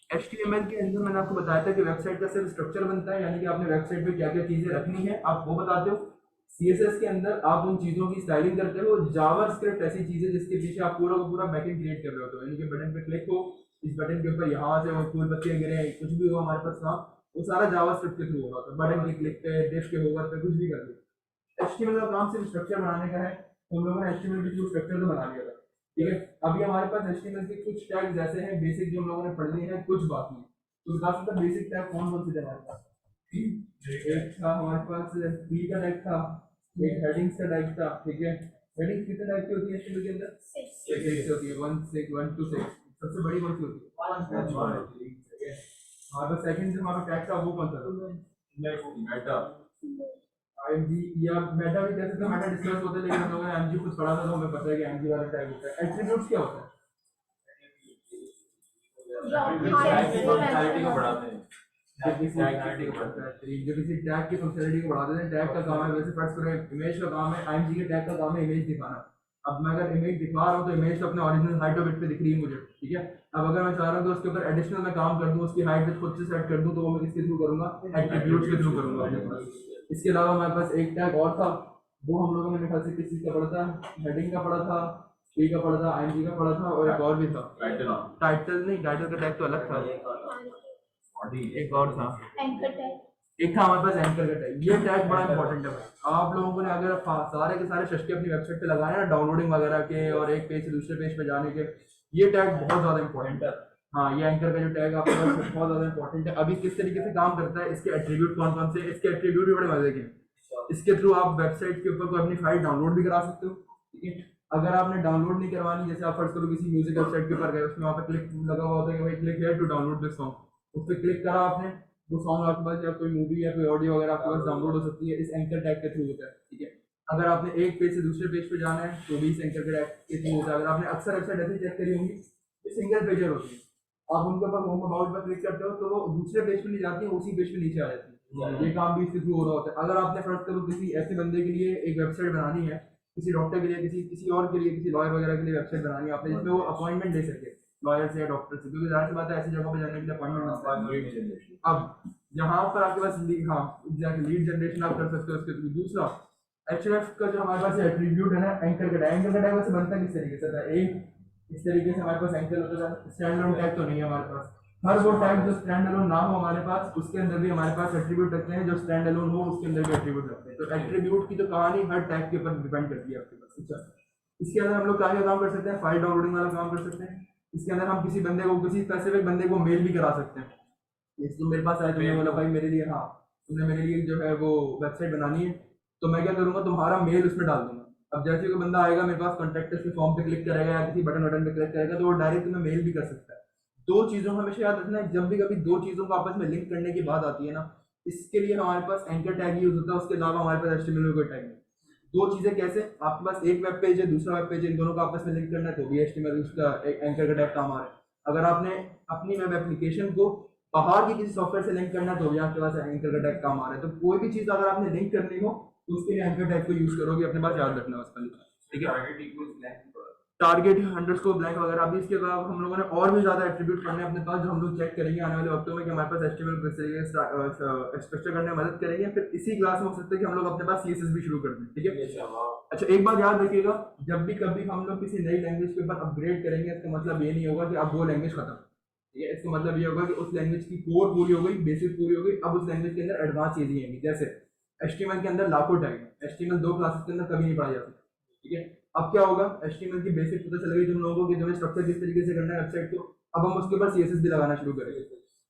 HTML के अंदर मैंने आपको बताया था कि वेबसाइट का सिर्फ स्ट्रक्चर बनता है, यानी कि आपने वेबसाइट पे क्या क्या चीजें रखनी है आप वो बताते हो। CSS के अंदर आप उन चीजों की स्टाइलिंग करते हो। जावास्क्रिप्ट ऐसी चीजें जिसके पीछे आप पूरा का पूरा बैकएंड क्रिएट कर रहे हो, यानी कि बटन पे क्लिक हो, इस बटन के ऊपर यहाँ से वो फूल पत्तियां गिरे, कुछ भी हो हमारे पास काम, वो सारा जावास्क्रिप्ट के थ्रू हो रहा था। बटन के क्लिक पे, डिफ के होवर पे, कुछ भी कर दो। HTML का काम सिर्फ स्ट्रक्चर बनाने का है, तो हम लोगों ने HTML के थ्रू स्ट्रक्चर तो बना लिया था। ठीक है, अभी हमारे पास HTML के कुछ टैग्स ऐसे हैं बेसिक जो हम लोगों ने पढ़ लिए हैं, कुछ बाकी है। तो बता सकता बेसिक टैग कौन कौन से थे हमारे पास? एक था हमारे पास ट्री का टैग था, एक हेडिंग्स का टैग था। ठीक है, हेडिंग्स कितने टाइप की होती है HTML के अंदर? 6 होती है, 1 to 6। सबसे बड़ी कौन सी होती है? ठीक है, हमारे पास सेकंड जो हमारा टैग था वो कौन सा था? मेटा। IMG या मेटा भी कह सकते हैं, मेटा डिस्कस होते हैं, लेकिन हम लोगों ने MG कुछ पढ़ा था तो हमें पता है कि MG वाला टैग होता है। एट्रीब्यूट्स क्या होता है? फंक्शनैलिटी को बढ़ाते हैं, जो किसी टैग की फंक्शनैलिटी को बढ़ा देते हैं। टैग का काम है, वैसे फर्स्ट करें इमेज का काम है, IMG के टैग का काम है इमेज दिखाना। अब मैं अगर इमेज दिखा रहा हूँ तो इमेज तो अपने ओरिजिनल हाइट और विड्थ पे दिख रही है मुझे। ठीक है, अब अगर मैं चाह रहा हूँ तो उसके ऊपर एडिशनल मैं काम कर दूँ, उसकी हाइट विड्थ खुद से सेट कर दूँ, तो वो मैं किसके थ्रू करूँगा? एट्रीब्यूट्स के थ्रू करूँगा। इसके अलावा हमारे पास एक टैग और था, वो हम लोगों ने मेरे ख्याल से किस चीज़ का पढ़ा था? हेडिंग का पढ़ा था, ट्री का पढ़ा था, IMG का पढ़ा था, और एक और भी था टाइटल नहीं, टाइटल का टैग तो अलग था, एक और था, एक था हमारे पास एंकर का टैग। ये टैग बड़ा इंपॉर्टेंट है भाई। आप लोगों ने अगर सारे के सारे शशके अपनी वेबसाइट पे लगाए ना, डाउनलोडिंग वगैरह के और एक पेज से दूसरे पेज पे जाने के, ये टैग बहुत ज्यादा इंपॉर्टेंट है। हाँ, ये एंकर का जो टैग आपके पास बहुत ज्यादा इंपॉर्टेंट है। अभी किस तरीके से काम करता है, इसके एट्रीब्यूट कौन कौन से, इसके एट्रीब्यूट भी बड़े मजे के। इसके थ्रू आप वेबसाइट के ऊपर कोई अपनी फाइल डाउनलोड भी करा सकते हो। ठीक है, अगर आपने डाउनलोड नहीं करवानी, जैसे आप फर्स्ट करो किसी म्यूजिक वेबसाइट के ऊपर गए, उसमें वहाँ पे क्लिक लगा हुआ होता है कि भाई click here to download this song, उस पर क्लिक करा आपने, वो सॉन्ग आपके पास या कोई मूवी या कोई ऑडियो वगैरह आपके पास डाउनलोड हो सकती है, इस एंकर टैग के थ्रू होता है। ठीक है, अगर आपने एक पेज से दूसरे पेज पे जाना है तो भी इस एंकर टैग के थ्रू होता है। अगर आपने अक्सर वेबसाइट ऐसी चेक करी होंगी, ये सिंगल पेजर होती है, आप उनके ऊपर होम अबाउट पर क्लिक करते हो तो वो दूसरे पेज पे नहीं जाती है, उसी पेज पे नीचे आ जाती है। ये काम भी इसके थ्रू हो रहा होता है। अगर आपने फर्स्ट करो किसी ऐसे बंदे के लिए एक वेबसाइट बनानी है, किसी डॉक्टर के लिए, किसी और के लिए, किसी लॉयर वगैरह के लिए वेबसाइट बनानी है आपने, जिसमें वो अपॉइंटमेंट ले सके लॉयर से या डॉक्टर से, क्योंकि जाहिर सी बात है ऐसी जगह पे जाने के लिए अपॉइंटमेंट। अब यहाँ पर आपके पास हाँ एग्जैक्टली लीड जनरेशन आप कर सकते हो उसके थ्रू। दूसरा HRF का जो हमारे पास एट्रीब्यूट है ना, एंकर का टैग, एंकर का टैग वैसे बनता किस तरीके से था? एक इस तरीके से हमारे पास एंकर होता था, स्टैंड अलोन टैग तो नहीं है हमारे पास। हर वो टैग जो स्टैंड अलोन ना हो हमारे पास, उसके अंदर भी हमारे पास एट्रीब्यूट रखते हैं, जो स्टैंड अलोन हो उसके अंदर भी एट्रीब्यूट रखते हैं। तो एट्रीब्यूट की तो कहानी हर टैग के ऊपर डिपेंड करती है आपके पास। अच्छा, इसके अंदर हम लोग क्या काम कर सकते हैं? फाइल डाउनलोडिंग वाला काम कर सकते हैं। इसके अंदर हम किसी बंदे को, किसी स्पेसिफिक बंदे को मेल भी करा सकते हैं। जैसे तुम मेरे पास आए, तुमने बोला भाई मेरे लिए, हाँ तुमने मेरे लिए जो है वो वेबसाइट बनानी है, तो मैं क्या करूंगा, तुम्हारा मेल उसमें डाल दूंगा। अब जैसे कोई बंदा आएगा मेरे पास, कॉन्टैक्ट के फॉर्म पे क्लिक करेगा या किसी बटन बटन पे क्लिक करेगा, तो वो डायरेक्ट तुम्हें मेल भी कर सकता है। दो चीज़ों को हमेशा याद रखना है, जब भी कभी दो चीज़ों को आपस में लिंक करने की बात आती है ना, इसके लिए हमारे पास एंकर टैग यूज होता है, उसके अलावा हमारे पास HTML में कोई टैग नहीं। दो चीज़ें कैसे? आपके पास एक वेब पेज है, दूसरा वेब पेज है, इन दोनों को आपस में लिंक करना है, तो भी HTML उसका एंकर का टैग काम आ रहा है। अगर आपने अपनी वेब एप्लीकेशन को बाहर की किसी सॉफ्टवेयर से लिंक करना है, तो भी आपके पास एंकर का टैग काम आ रहा है। तो कोई भी चीज़ अगर आपने लिंक करनी हो तो उसके लिए एंकर टैग को यूज करोगे, अपने पास याद रखना उसका। ठीक है, टारगेट अंडरस्कोर ब्लैंक वगैरह। अभी इसके अलावा हम लोगों ने और भी ज्यादा एट्रीब्यूट करने अपने पास, जो हम लोग चेक करेंगे आने वाले वक्तों में कि हमारे पास HTML किस तरीके से स्ट्रक्चर करने में मदद करेंगे। फिर इसी क्लास में हो सकता है कि हम लोग अपने पास CSS भी शुरू कर दें। ठीक है, अच्छा एक बात याद रखिएगा, जब भी कभी हम लोग किसी नई लैंग्वेज के ऊपर अपग्रेड करेंगे, इसका मतलब ये नहीं होगा कि अब वो लैंग्वेज खत्म। ठीक है, इसका मतलब ये होगा कि उस लैंग्वेज की कोर पूरी हो गई, बेसिक पूरी हो गई, अब उस लैंग्वेज के अंदर एडवांस चीजें आएंगी। जैसे HTML के अंदर लाखों टैग है, HTML 2 क्लासेस के अंदर कभी नहीं पढ़ा जा सकता। ठीक है, अब क्या होगा, HTML की बेसिक पता चल गई तुम लोगों को कि तुम्हें स्ट्रक्चर किस तरीके से करना है वेबसाइट को, अब हम उसके ऊपर CSS भी लगाना शुरू करेंगे।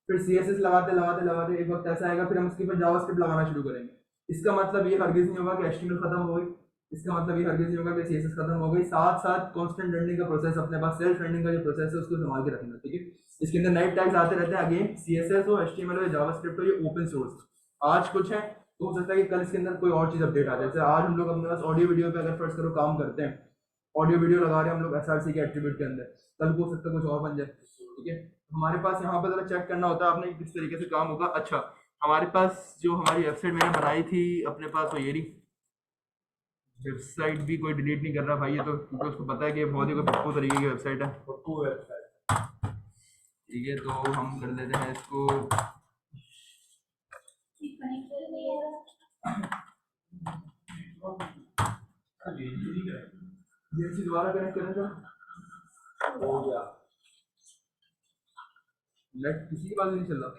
फिर CSS लगाते लगाते लगाते एक वक्त ऐसा आएगा, फिर हम उसके ऊपर जावास्क्रिप्ट लगाना शुरू करेंगे। इसका मतलब ये हरगिज नहीं होगा कि HTML खत्म हो गई, इसका मतलब ये हरगिज नहीं होगा कि CSS खत्म हो गई। साथ साथ कांस्टेंट रनिंग का प्रोसेस अपने पास, सेल्फ रनिंग का जो प्रोसेस है उसको संभाल के रखना। ठीक है, इसके अंदर नए टैग्स आते रहते हैं। अगेन CSS हो, HTML हो, जावास्क्रिप्ट हो, ये ओपन सोर्स आज कुछ है, तो हो सकता है कि कल इसके अंदर कोई और चीज अपडेट आ जाए। जैसे आज हम लोग अपने पास ऑडियो वीडियो पे अगर फर्स्ट करो काम करते हैं, ऑडियो वीडियो लगा रहे हैं हम लोग SRC के एट्रीब्यूट के अंदर, कल को हो सकता है कुछ और बन जाए। ठीक है, हमारे पास यहाँ पर जरा चेक करना होता है आपने किस तरीके से काम होगा। अच्छा, हमारे पास जो हमारी वेबसाइट मैंने बनाई थी अपने पास, तो ये रही वेबसाइट। भी कोई डिलीट नहीं कर रहा भाई, ये तो क्योंकि उसको पता है कि बहुत ही कोई पप्पू तरीके की वेबसाइट है। ठीक है, तो हम कर लेते हैं इसको। ये दोबारा कनेक्ट करें सर, हो गया। नेट किसी के पास नहीं चल रहा।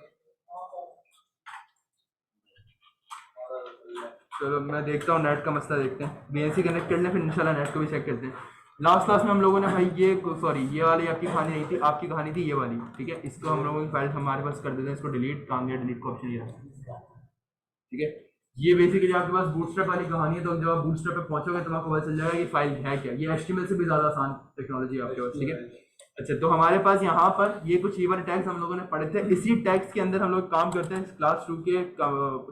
चलो मैं देखता हूँ, नेट का मसला देखते हैं। बीएनसी कनेक्ट कर लें, फिर इंशाल्लाह नेट को भी चेक करते हैं। लास्ट क्लास में हम लोगों ने भाई ये सॉरी ये वाली आपकी कहानी नहीं थी, आपकी कहानी थी ये वाली, ठीक है। इसको हम लोगों की फाइल हमारे पास कर देते हैं, इसको डिलीट, काम या डिलीट का ऑप्शन ये रहा, ठीक है। ये बेसिकली आपके पास बूटस्ट्रैप वाली कहानी है, तो जब आप बूटस्ट्रैप पे पहुंचोगे तो आपको पता चल जाएगा कि फाइल है क्या। ये एचटीएमएल से भी ज़्यादा आसान टेक्नोलॉजी है आपके पास, ठीक है। अच्छा, तो हमारे पास यहाँ पर ये कुछ ये वाले टैग्स हम लोगों ने पढ़े थे। इसी टैग्स के अंदर हम लोग काम करते हैं। क्लास 2 के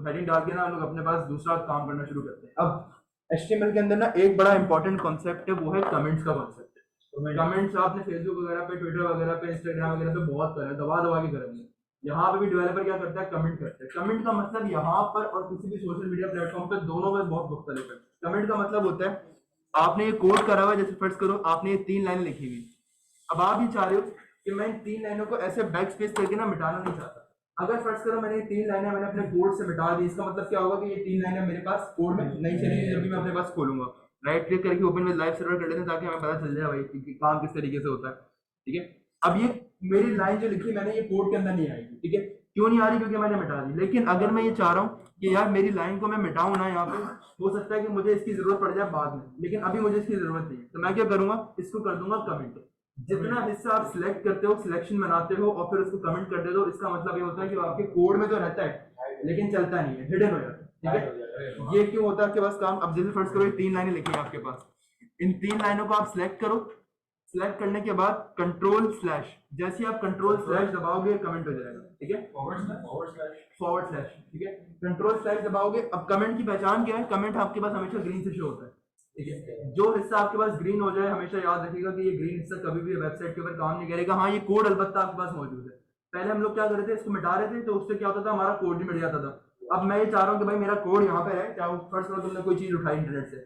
हेडिंग डाल के ना हम लोग अपने पास दूसरा काम करना शुरू करते हैं। अब एचटीएमएल के अंदर ना एक बड़ा इंपॉर्टेंट कॉन्सेप्ट है, वो है कमेंट्स का कॉन्सेप्ट। कमेंट्स आपने फेसबुक वगैरह पे, ट्विटर वगैरह पे, इंस्टाग्राम वगैरह पे बहुत करे, दबा दबा के करेंगे। यहाँ पे भी डेवलपर क्या करता है, कमेंट करता है। कमेंट का मतलब यहाँ पर और किसी भी सोशल मीडिया प्लेटफॉर्म पे दोनों में बहुत मुख्तलिफ है। कमेंट का मतलब होता है आपने ये कोड करा हुआ है, जैसे फर्ज करो आपने ये 3 लाइनें लिखी हुई, अब आप ये चाह रहे हो कि मैं इन 3 लाइनों को ऐसे बैक स्पेस करके ना मिटाना नहीं चाहता। अगर फर्ज करो मैंने ये 3 लाइनें मैंने अपने कोड से मिटा दी, इसका मतलब क्या होगा कि ये 3 लाइनें मेरे पास कोड में नहीं चलेगी जब भी मैं अपने पास खोलूंगा। राइट क्लिक करके ओपन विद लाइव सर्वर कर लेते हैं ताकि हमें पता चल जाए भाई कि काम किस तरीके से होता है, ठीक है। अब ये मेरी लाइन जो लिखी मैंने ये कोड के अंदर नहीं आएगी, ठीक है। क्यों नहीं आ रही, क्योंकि मैंने मिटा दी। लेकिन अगर मैं ये चाह रहा हूँ कि यार मेरी लाइन को मैं मिटाऊं ना, यहाँ पे हो सकता है कि मुझे इसकी जरूरत पड़ जाए बाद में, लेकिन अभी मुझे इसकी जरूरत नहीं है, तो मैं क्या करूंगा, इसको कर दूंगा कमेंट। जितना हिस्सा आप सिलेक्ट करते हो, सिलेक्शन बनाते हो और फिर उसको कमेंट कर देते हो, इसका मतलब ये होता है कि आपके कोड में तो रहता है लेकिन चलता नहीं है, हिडन हो जाता है, ठीक है। ये क्यों होता है आपके पास काम। अब जैसे फर्स्ट करो 3 लाइनें लिखी है आपके पास, इन 3 लाइनों को आप सिलेक्ट करो। सिलेक्ट करने के बाद कंट्रोल स्लैश, जैसे आप कंट्रोल स्लैश दबाओगे कमेंट हो जाएगा, ठीक है। फॉरवर्ड स्लैश, ठीक है। कंट्रोल स्लैश दबाओगे। अब कमेंट की पहचान क्या है, कमेंट आपके पास हमेशा ग्रीन से शो होता है, ठीक है। जो हिस्सा आपके पास ग्रीन हो जाए हमेशा याद रखिएगा कि ये ग्रीन हिस्सा कभी भी वेबसाइट के ऊपर काम नहीं करेगा। हाँ, ये कोड अलबत्ता आपके पास मौजूद है। पहले हम लोग क्या कर रहे थे, इसको मिटा रहे थे तो उससे क्या होता था, हमारा कोड भी मिट जाता था। अब मैं ये चाह रहा हूँ कि भाई मेरा कोड यहाँ पे है, चाहे फर्स्ट करो तुमने कोई चीज उठाई इंटरनेट से,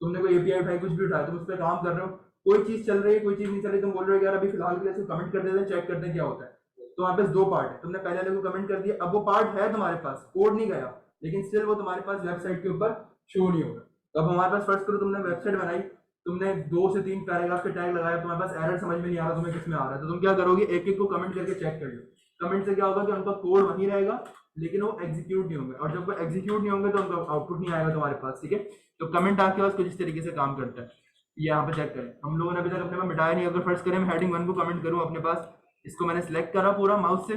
तुमने कोई एपीआई उठाई, कुछ भी उठाया, तुम उस पर काम कर रहे हो, कोई चीज चल रही है, कोई चीज नहीं चल रही, तुम बोल रहे हो यार अभी फिलहाल के लिए इसको कमेंट कर देते हैं, चेक करते हैं क्या होता है। तो वहाँ पे 2 पार्ट है, तुमने पहले वाले को कमेंट कर दिया, अब वो पार्ट है तुम्हारे पास, कोड नहीं गया, लेकिन स्टिल वो तुम्हारे पास वेबसाइट के ऊपर शो नहीं होगा। तो अब हमारे पास फर्स्ट करो तुमने वेबसाइट बनाई, तुमने 2 से 3 पैराग्राफ के टैग लगाया, तुम्हारे पास एरर समझ में नहीं आ रहा तुम्हें किस में आ रहा है, तो तुम क्या करोगे, एक एक को कमेंट करके चेक कर लो। कमेंट से क्या होगा कि उनका कोड वहीं रहेगा लेकिन वो एग्जीक्यूट नहीं होंगे, और जब वो एग्जीक्यूट नहीं होंगे तो उनका आउटपुट नहीं आएगा तुम्हारे पास, ठीक है। तो कमेंट आपके पास कुछ इस तरीके से काम करता है। ये यहाँ पे चेक करें, हम लोगों ने अभी तक अपने में मिटाया नहीं। अगर फर्स्ट करें मैं हेडिंग 1 को कमेंट करूँ अपने पास, इसको मैंने सिलेक्ट करा पूरा माउस से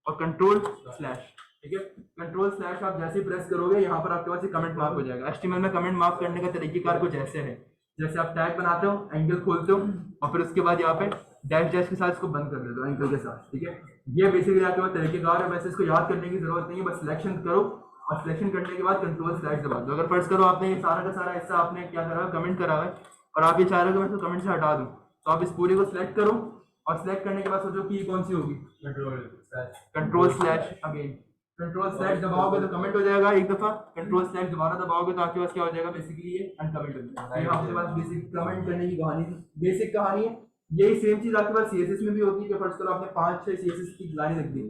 और कंट्रोल स्लैश, ठीक है। कंट्रोल स्लैश आप जैसे ही प्रेस करोगे यहाँ पर आपके पास ये कमेंट मार्क हो जाएगा। एचटीएमएल में कमेंट मार्क करने का तरीकेकार कुछ ऐसे है, जैसे आप टैग बनाते हो, एंगल खोलते हो और फिर उसके बाद यहाँ पे डैश डैश के साथ इसको बंद कर देते हो एंगल के साथ, ठीक है। ये बेसिकली आपके पास तरीकेकार है। वैसे इसको याद करने की जरूरत नहीं है, बस सिलेक्शन करो और सिलेक्शन करने के बाद कंट्रोल स्लैश दबा दो। अगर फर्स्ट करो आपने ये सारा का सारा हिस्सा आपने क्या करा, कमेंट करा है और आप ये चाह रहे हो कि मैं इसको कमेंट से हटा दूं, तो आप इस पूरे को सिलेक्ट करो और सिलेक्ट करने के बाद सोचो की कौन सी होगी, control slash again, control slash दबाओगे तो कमेंट हो जाएगा एक दफा, कंट्रोल स्लैश दोबारा दबाओगे तो आपके पास क्या हो जाएगा, बेसिकली ये अनकमेंट हो जाएगा। ये आपके पास बेसिक कमेंट करने की कहानी, बेसिक कहानी है। यही सेम चीज आपके पास सीएसएस में भी होती है कि फर्स्ट करो आपने 5-6 सीएसएस की लाइनें लिख दी,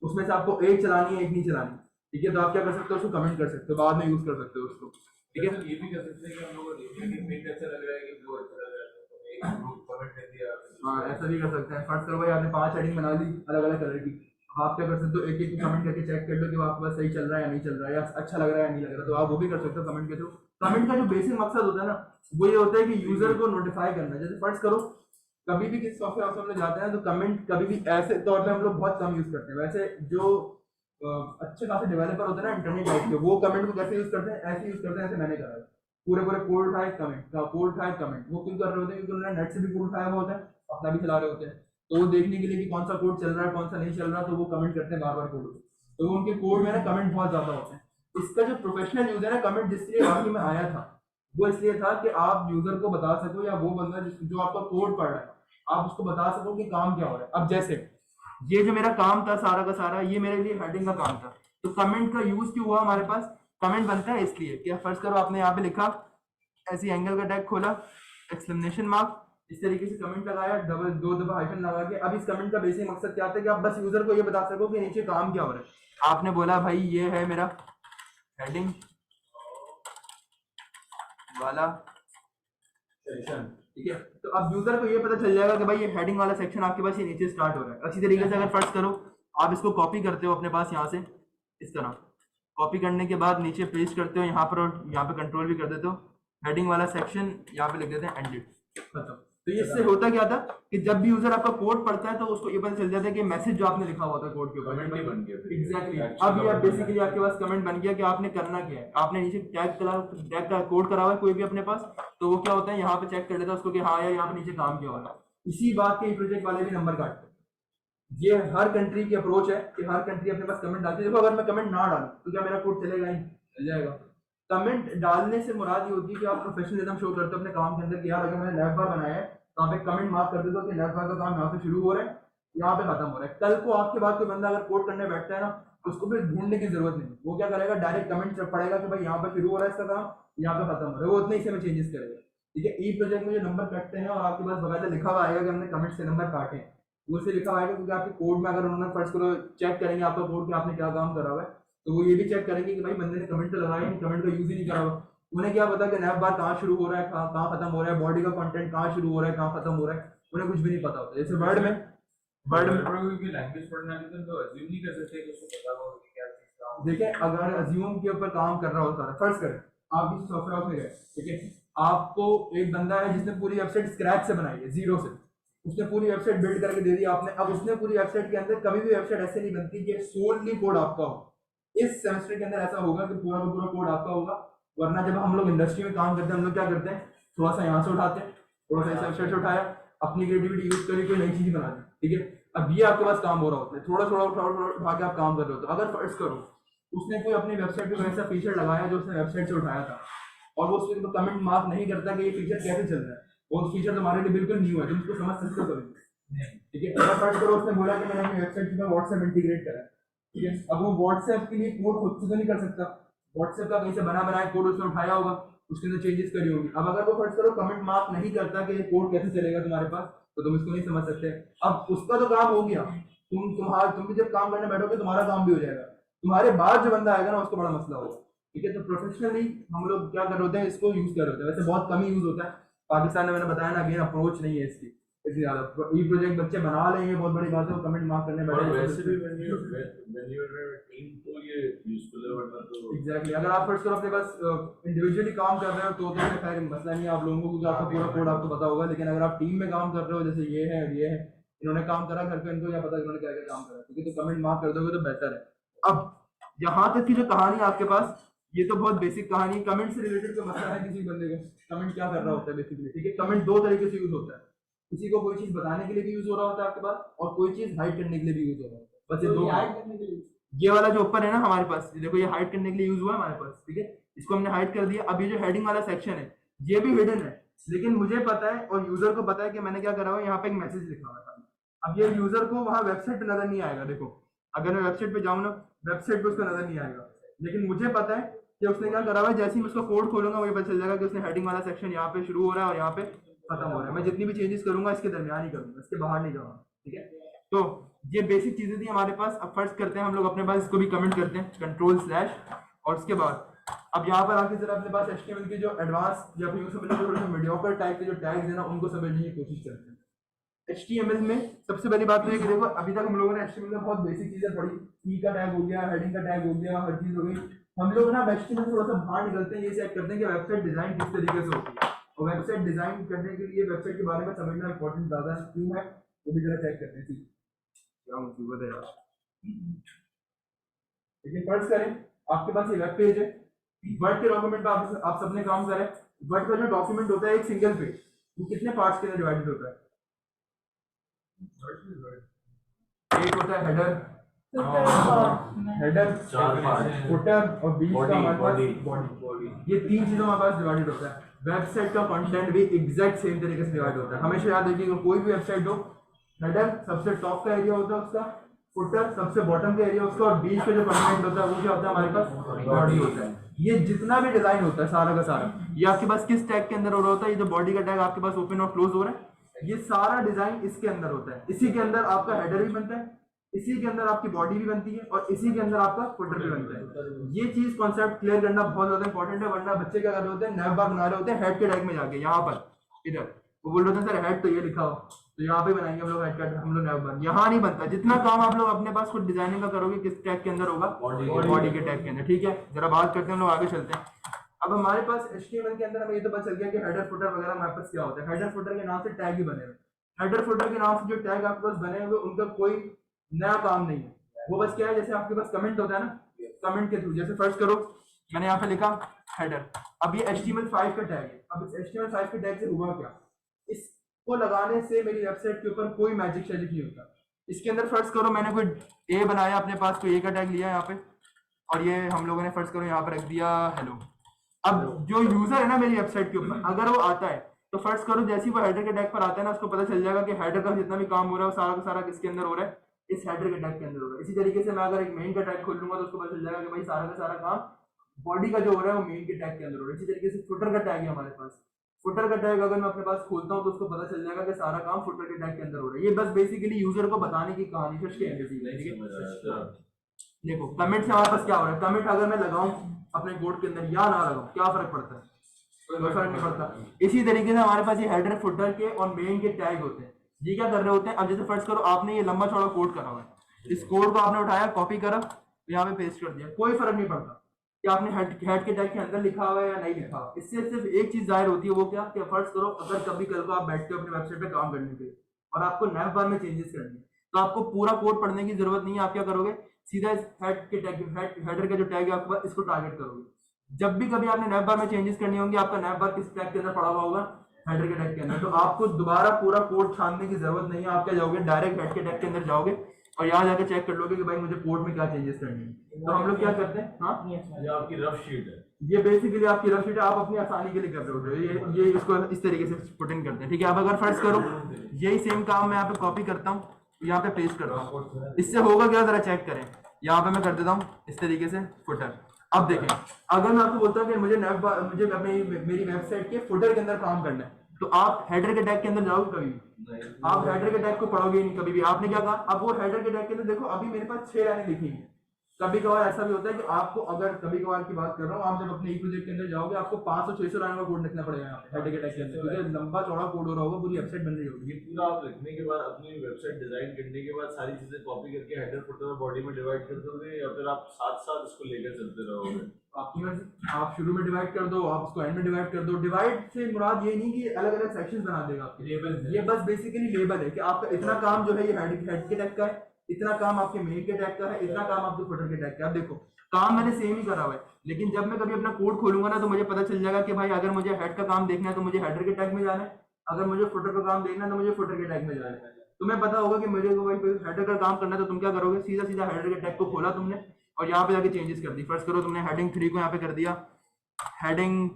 उसमें से आपको एक चलानी है एक नहीं चलानी, ठीक है। तो आप क्या कर सकते हो, उसको कमेंट कर सकते हो, बाद में यूज कर सकते हो उसको, ठीक है। ये भी कर सकते हैं कि हम लोगों को देखने की पेज अच्छा लग रहा है कि वो अच्छा लग रहा है तो एक ग्रुप कमेंट कर दिया। हाँ, ऐसा भी कर सकते हैं। फर्स्ट करो भाई आपने 5 हेडिंग बना ली अलग अलग कलर की, आप क्या कर सकते हो, एक एक कमेंट करके चेक कर लो कि वो आपके पास सही चल रहा है या नहीं चल रहा है, या अच्छा लग रहा है या नहीं लग रहा, तो आप वो भी कर सकते हो कमेंट के थ्रू। कमेंट का जो बेसिक मकसद होता है ना, वो ये होता है कि यूजर को नोटिफाई करना। जैसे फर्स्ट करो कभी भी किसी सॉफ्टवेयर हाउस में जाते हैं तो कमेंट कभी भी ऐसे तौर पे हम लोग बहुत कम यूज करते हैं। वैसे जो अच्छे खासे डेवलपर होते हैं ना इंटरनेट टाइप के, वो कमेंट को कैसे यूज करते हैं, ऐसे यूज करते हैं ऐसे मैंने करा है, पूरे पूरे कोड उठाए कमेंट का, कोड उठाए कमेंट। वो क्यों कर रहे होते हैं, क्योंकि उन्होंने नेट से भी कोड उठाया हुआ होता है, अपना भी चला रहे होते हैं, तो वो देखने के लिए कि कौन सा कोड चल रहा है कौन सा नहीं चल रहा, तो वो कमेंट करते हैं बार बार कोड, तो उनके कोड में ना कमेंट बहुत ज्यादा होते हैं। इसका जो प्रोफेशनल यूज है ना, कमेंट जिसलिए वाकई में आया था वो इसलिए था कि आप यूजर को बता सको, या वो बंदा जो आपका कोड पढ़ रहा है आप उसको बता सको कि काम क्या हो रहा है। अब जैसे ये जो मेरा काम था सारा का सारा, ये मेरे लिए हेडिंग का काम था, तो कमेंट का यूज क्यों हुआ हमारे पास, कमेंट बनता है इसलिए कि फर्स्ट करो आपने यहाँ पे लिखा ऐसी एंगल का टैग खोला, एक्सक्लेमेशन मार्क, इस तरीके से कमेंट लगाया, डबल 2 दफा हाइफन लगा के। अब इस कमेंट का बेसिक मकसद क्या था कि आप बस यूजर को ये बता सको कि नीचे काम क्या हो रहा है। आपने बोला भाई ये है मेरा हेडिंग वाला सेक्शन, ठीक है, तो अब यूजर को ये पता चल जाएगा कि भाई ये हेडिंग वाला सेक्शन आपके पास ये नीचे स्टार्ट हो रहा है। अच्छी तरीके से अगर फर्स्ट करो आप इसको कॉपी करते हो अपने पास यहाँ से इस तरह, कॉपी करने के बाद नीचे पेस्ट करते हो यहाँ पर और यहाँ पे कंट्रोल भी कर देते हो, हेडिंग वाला सेक्शन यहाँ पे लिख देते हैं एंडेड, खत्म। तो इससे होता क्या था कि जब भी यूजर आपका कोड पढ़ता है तो उसको ये पता चल जाता है कि मैसेज जो आपने लिखा हुआ था कोड के ऊपर कमेंट ही बन गया फिर। एग्जैक्टली। अब ये बेसिकली आपके पास कमेंट बन गया कि आपने करना क्या है। आपने नीचे टैग का कोड करा हुआ है कोई भी अपने पास, तो वो क्या होता है यहाँ पे चेक कर लेता है उसको कि हाँ यार यहाँ पे नीचे काम किया हुआ है। इसी बात के प्रोजेक्ट वाले भी नंबर काटते हैं। ये हर कंट्री की अप्रोच है कि हर कंट्री अपने पास कमेंट डालती है। देखो अगर मैं कमेंट ना डालूं तो क्या मेरा कोड चलेगा? नहीं चल जाएगा। कमेंट डालने से मुराद ये होती है कि आप प्रोफेशनलिज्म शो करते हो अपने काम के अंदर कि यार अगर मैंने लैब बार बनाया है तो आप एक कमेंट मार्क कर देते हो कि लैब बार का काम यहाँ से शुरू हो रहा है, यहाँ पे खत्म हो रहा है। कल को आपके बाद कोई बंदा अगर कोड करने बैठता है ना तो उसको फिर ढूंढने की जरूरत नहीं, वो क्या करेगा डायरेक्ट कमेंट पड़ेगा कि भाई यहाँ पे शुरू हो रहा है इसका काम, यहाँ पे खत्म हो रहा है, वो उतने हिस्से में चेंजेस करेगा। ठीक है, ई प्रोजेक्ट में जो नंबर कटते हैं और आपके पास बकायदा लिखा हुआ आएगा कि हमने कमेंट से नंबर काटे, वो से लिखा आएगा क्योंकि आपके कोड में अगर उन्होंने फर्स्ट करो चेक करेंगे आपका कोड कि आपने क्या काम करा हुआ है, तो वो ये भी चेक करेंगे कि भाई बंदे ने कमेंट तो लगाया नहीं, कमेंट का यूज ही नहीं करा हुआ। उन्हें क्या पता कि नैप बार कहाँ शुरू हो रहा है, कहाँ खत्म हो रहा है, बॉडी का कंटेंट कहाँ शुरू हो रहा है, कहाँ खत्म हो रहा है, उन्हें कुछ भी नहीं पता होता। जैसे वर्ड में की लैंग्वेज पढ़ना है तो अज्यूम नहीं कर सकते कि उसको पता हो कि क्या चीज का। देखें अगर अज्यूम के ऊपर काम कर रहा होता है, फर्स्ट करें आप किसी सॉफ्टवेयर हाउस में गए, ठीक है, आपको एक बंदा है जिसने पूरी वेबसाइट स्क्रैच से बनाई है, जीरो से, उसने पूरी वेबसाइट बिल्ड करके दे दी आपने। अब उसने पूरी वेबसाइट के अंदर कभी भी वेबसाइट ऐसे नहीं बनती कि सोनली कोड आपका हो। इस सेमेस्टर के अंदर ऐसा होगा कि पूरा का पूरा कोड आपका होगा, वरना जब हम लोग इंडस्ट्री में काम करते हैं हम लोग क्या करते हैं, थोड़ा सा यहाँ से उठाते हैं, थोड़ा सा इस वेबसाइट से उठाया, अपनी क्रिएटिविटी यूज करी, कोई नई चीज बना दी, ठीक है। अब ये आपके पास काम हो रहा होता है, थोड़ा थोड़ा उठा के आप काम कर रहे हो। तो अगर फर्स्ट करो उसने कोई अपनी वेबसाइट पे ऐसा फीचर लगाया जो उसने वेबसाइट से उठाया था और वो उसमें कमेंट मार्क नहीं करता कि ये फीचर कैसे चल रहा है, वो फीचर तुम्हारे लिए बिल्कुल न्यू है, तुम उसको समझ सकते हो कभी, ठीक है। अगर फर्स्ट करो उसने बोला कि मैंने अपनी वेबसाइट पे व्हाट्सएप इंटीग्रेट करा, ठीक है, अब वो व्हाट्सएप के लिए कोड खुद से तो नहीं कर सकता, व्हाट्सएप का कहीं से बना बनाया कोड उसने उठाया होगा, उसके अंदर चेंजेस करी होगी। अब अगर वो फर्स्ट करो कमेंट मार्क नहीं करता कि ये कोड कैसे चलेगा तुम्हारे पास, तो तुम इसको नहीं समझ सकते। अब उसका तो काम हो गया, तुम भी जब काम करने बैठोगे तुम्हारा काम भी हो जाएगा, तुम्हारे बाद जो बंदा आएगा ना उसको बड़ा मसला होगा, ठीक है। तो प्रोफेशनली हम लोग क्या कर रहे होते हैं, इसको यूज कर रहे होते हैं। वैसे बहुत कम ही यूज होता है पाकिस्तान में, मैंने बताया ना, अगेन अप्रोच नहीं है इसकी इतनी ज्यादा। ई प्रोजेक्ट बच्चे बना लेंगे, बहुत बड़ी बात है, कमेंट मार्क करने बैठे। वैसे भी टीम तो ये यूजफुल है, वरना तो एग्जैक्टली अगर आप फर्स्ट करो अपने पास इंडिविजुअली काम कर रहे हो तो खैर मसला नहीं है आप लोगों को, आपका पूरा कोड आपको पता होगा। लेकिन अगर आप टीम में काम कर रहे हो, जैसे ये है इन्होंने काम करा घर पे, इनको क्या पता इन्होंने क्या क्या काम करा, ठीक है, तो कमेंट मार्क कर दोगे तो बेहतर है। अब यहाँ तक की जो कहानी आपके पास, ये तो बहुत बेसिक कहानी, कमेंट से रिलेटेड कोई मसला है किसी बंदे को, कमेंट क्या कर रहा होता है बेसिकली, ठीक है। कमेंट दो तरीके से यूज होता है, किसी को कोई चीज बताने के लिए भी यूज हो रहा होता है आपके पास, और कोई चीज हाइड करने के लिए भी यूज हो रहा है, बस ये दो हाइड करने के लिए। ये वाला जो ऊपर है ना हमारे पास, देखो ये हाइड करने के लिए यूज हुआ है हमारे पास, ठीक है, इसको हमने हाइड कर दिया। अब ये जो हेडिंग वाला सेक्शन है ये भी हिडन है, लेकिन मुझे पता है और यूजर को पता है कि मैंने क्या करा हुआ है, यहाँ पे एक मैसेज लिखा हुआ था। अब ये यूजर को वहाँ वेबसाइट पे नजर नहीं आएगा, देखो अगर मैं वेबसाइट पे जाऊँ ना, वेबसाइट पे उसको नजर नहीं आएगा, लेकिन मुझे पता है कि उसने क्या करा हुआ है। जैसे ही मैं उसका कोड खोलूंगा मुझे पता चल जाएगा कि उसने हेडिंग वाला सेक्शन यहाँ पे शुरू हो रहा है और यहाँ पे खत्म हो रहा है। मैं जितनी भी चेंजेस करूंगा इसके दरमियान ही करूंगा, इसके बाहर नहीं जाऊंगा, ठीक है। तो ये बेसिक चीजें थी हमारे पास। अब फर्स्ट करते हैं हम लोग अपने पास, इसको भी कमेंट करते हैं कंट्रोल/, और उसके बाद अब यहाँ पर आके जरा अपने पास HTML के जो एडवांस या फिर यूं समझ लो थोड़े से मीडियोकर टाइप के जो टैग्स है ना उनको समझने की कोशिश करते हैं। HTML में सबसे पहली बात तो ये कि देखो अभी तक हम लोगों ने HTML में बहुत बेसिक चीजें पढ़ी, की का टैग हो गया, हेडिंग का टैग हो गया, हर चीज हो गई। हम लोग ना HTML थोड़ा सा बाहर निकलते हैं, ये चेक करते हैं कि वेबसाइट डिजाइन किस तरीके से होती है, और वेबसाइट डिजाइन करने के लिए वेबसाइट के बारे में समझना इंपॉर्टेंट ज्यादा क्यों है वो भी जरा चेक करते हैं। क्या मुसीबत है यार, लेकिन फर्ज करें आपके पास ये वेब पेज है, वर्ड के डॉक्यूमेंट पे आप सबने काम करें। वर्ड का जो डॉक्यूमेंट होता है एक सिंगल पेज, वो कितने पार्ट्स के अंदर डिवाइडेड होता है? एक होता है हेडर, फुटर और बीच का हमारे पास बॉडी, ये तीन चीजों हमारे पास डिवाइडेड होता है। वेबसाइट का कंटेंट भी एग्जैक्ट सेम तरीके से डिवाइड होता है। हमेशा याद रखिएगा कोई भी वेबसाइट हो, हेडर सबसे टॉप का एरिया होता है उसका, फुटर सबसे बॉटम का एरिया उसका, और बीच का जो कंटेंट होता है वो क्या होता है हमारे पास, बॉडी होता है। ये जितना भी डिजाइन होता है सारा का सारा, ये आपके पास किस टैग के अंदर हो रहा होता है? ये जो बॉडी का टैग आपके पास ओपन और क्लोज हो रहा है, ये सारा डिजाइन इसके अंदर होता है, इसी के अंदर आपका हेडर भी बनता है, इसी के अंदर आपकी बॉडी भी बनती है और इसी के अंदर आपका फुटर भी बनता है। ये चीज कॉन्सेप्ट क्लियर करना बहुत ज्यादा इंपॉर्टेंट है, वरना बच्चे क्या कर रहे होते हैं, नैव बार बना रहे होते हैं हेड के टैग में जाके यहाँ पर इधर वो बोल रहे होते हैं सर हेड तो ये लिखा हो, तो यहाँ पे बनाएंगे हम लोग हेड का, हम लोग नैव बार यहाँ नहीं बनता। जितना काम आप लोग अपने पास खुद डिजाइनिंग का करोगे किस टैग के अंदर होगा, बॉडी के टैग के अंदर। ठीक है, जरा बात करते हैं, हम लोग आगे चलते हैं। अब हमारे पास HTML के अंदर हमें ये तो पता चल गया कि हेडर फुटर वगैरह हमारे पास क्या होता है। हेडर फुटर के नाम से टैग ही बने हुए, हेडर फुटर के नाम से जो टैग आपके पास बने हुए उनका कोई नया काम नहीं है। वो बस क्या है, जैसे आपके पास कमेंट होता है ना, कमेंट के थ्रू जैसे फर्स्ट करो मैंने यहाँ पे लिखा हेडर, अब ये HTML5 का टैग है। अब इस HTML5 के टैग से हुआ क्या, इसको लगाने से मेरी वेबसाइट के ऊपर कोई मैजिक शैजिक नहीं होता। इसके अंदर फर्स्ट करो मैंने कोई ए बनाया अपने पास, कोई ए का टैग लिया यहाँ पे और ये हम लोगों ने फर्स्ट करो यहाँ पर रख दिया हेलो। अब जो यूजर है ना मेरी वेबसाइट के ऊपर, अगर वो आता है तो फर्स्ट करो जैसे ही वो हेडर के टैग पर आता है ना, उसको पता चल जाएगा कि हेडर का जितना भी काम हो रहा है वो सारा का सारा किसके अंदर हो रहा है, इस हेडर के टैग के अंदर हो रहा है। इसी तरीके से मैं अगर एक मेन का टैग खोल लूंगा तो उसको पता चल जाएगा कि भाई सारा का सारा काम बॉडी का जो हो रहा है वो मेन के टैग के अंदर हो रहा है। इसी तरीके से फुटर का टैग है हमारे पास, फुटर का टैग अगर मैं अपने पास खोलता हूँ तो उसको पता चल जाएगा कि सारा काम फुटर के टैग के अंदर हो रहा है। ये बस बेसिकली यूजर को बताने की कहानी है। देखो कमेंट से हमारे पास क्या हो रहा है, कमेंट अगर मैं लगाऊं अपने कोड के अंदर या ना लगाऊं क्या फर्क पड़ता है, कोई फर्क नहीं पड़ता। इसी तरीके से हमारे पास ये हेडर फुटर के और मेन के टैग होते हैं। ये क्या कर रहे होते हैं, अब जैसे फर्स्ट करो आपने ये लंबा चौड़ा कोड करा हुआ है, इस कोड को आपने उठाया कॉपी करा यहाँ पे पेस्ट कर दिया, कोई फर्क नहीं पड़ता कि आपने हेड के टैग के अंदर लिखा हुआ है या नहीं लिखा हुआ। इससे सिर्फ एक चीज जाहिर होती है, वो क्या, कि फर्स्ट करो अगर कभी कल को आप बैठते हो अपनी वेबसाइट पे काम करने के लिए और आपको नैव बार में चेंजेस करनी है तो आपको पूरा कोड पढ़ने की जरूरत नहीं है। आप क्या करोगे, सीधा इस हेड के टैग हेडर का जो टैग है आपके पास, इसको टारगेट करोगे। जब भी कभी आपने नैव बार में चेंजेस करनी होंगी, आपका नैव बार किस टैग के अंदर पड़ा हुआ होगा, हेडर के टैग के अंदर, तो आपको दोबारा पूरा कोड छानने की जरूरत नहीं है। आप क्या जाओगे, डायरेक्ट हेड के टैग के अंदर जाओगे और यहाँ जाके चेक कर लोगे कि भाई मुझे कोड में क्या चेंजेस करनी है। तो हम लोग क्या करते हैं, हाँ ये आपकी रफ शीट है, ये बेसिकली आपकी रफ शीट है, आप अपनी आसानी के लिए कर रहे हो। ये इसको इस तरीके से पुट इन करते हैं। ठीक है, अब अगर फर्स्ट करो यही सेम काम मैं यहाँ पे कॉपी करता हूँ, यहाँ पे पेस्ट करता हूँ, इससे होगा क्या जरा चेक करें। यहाँ पे मैं कर देता हूँ इस तरीके से फुटर। अब देखें अगर मैं आपको बोलता हूँ कि मुझे अपनी मेरी वेबसाइट के फुटर के अंदर काम करना है, तो आप हेडर के टैग के अंदर जाओगे कभी, आप हेडर के टैग को पढ़ोगे नहीं कभी भी। आपने क्या कहा, अब वो हेडर के टैग के अंदर देखो अभी मेरे पास 6 लाइनें लिखी हैं। कभी कभार ऐसा भी होता है कि आपको, अगर कभी कभार की बात कर रहा हूँ, आप जब अपने ई प्रोजेक्ट के अंदर जाओगे आपको 500-600 लाइन का कोड लिखना पड़ेगा यहाँ पे हेडर के टैग के अंदर, क्योंकि लंबा चौड़ा कोड हो रहा होगा, पूरी वेबसाइट बन रही होगी। ये पूरा आप लिखने के बाद अपनी वेबसाइट डिजाइन करने के बाद सारी चीजें कॉपी करके हेडर फुटर और बॉडी में डिवाइड कर दोगे या फिर आप साथ साथ इसको लेकर चलते रहोगे? आपकी मर्जी, आप शुरू में डिवाइड कर दो, आप उसको एंड में डिवाइड कर दो। डिवाइड से मुराद ये नहीं कि अलग अलग सेक्शंस बना देगा आपके लेबल, ये बस बेसिकली लेबल है कि आपका इतना काम जो है ये हेड के टैग का है, इतना काम आपके मेन के टैग का है, इतना काम आपके फुटर के टैग का है। अब देखो काम मैंने सेम ही करा हुआ है, लेकिन जब मैं कभी अपना कोड खोलूंगा ना तो मुझे पता चल जाएगा कि भाई अगर मुझे हेड का काम देखना है तो मुझे हेडर के टैग में जाना है, अगर मुझे फुटर का काम देखना है तो मुझे फुटर के टैग में जाना है। तुम्हें पता होगा कि मुझे भाई हेडर का काम करना है तो तुम क्या करोगे, सीधा सीधा हेडर के टैग को खोला तुमने और यहाँ पे जाके चेंजेस कर दी। फर्स्ट करो तुमने हेडिंग 3 को यहाँ पे कर दिया हेडिंग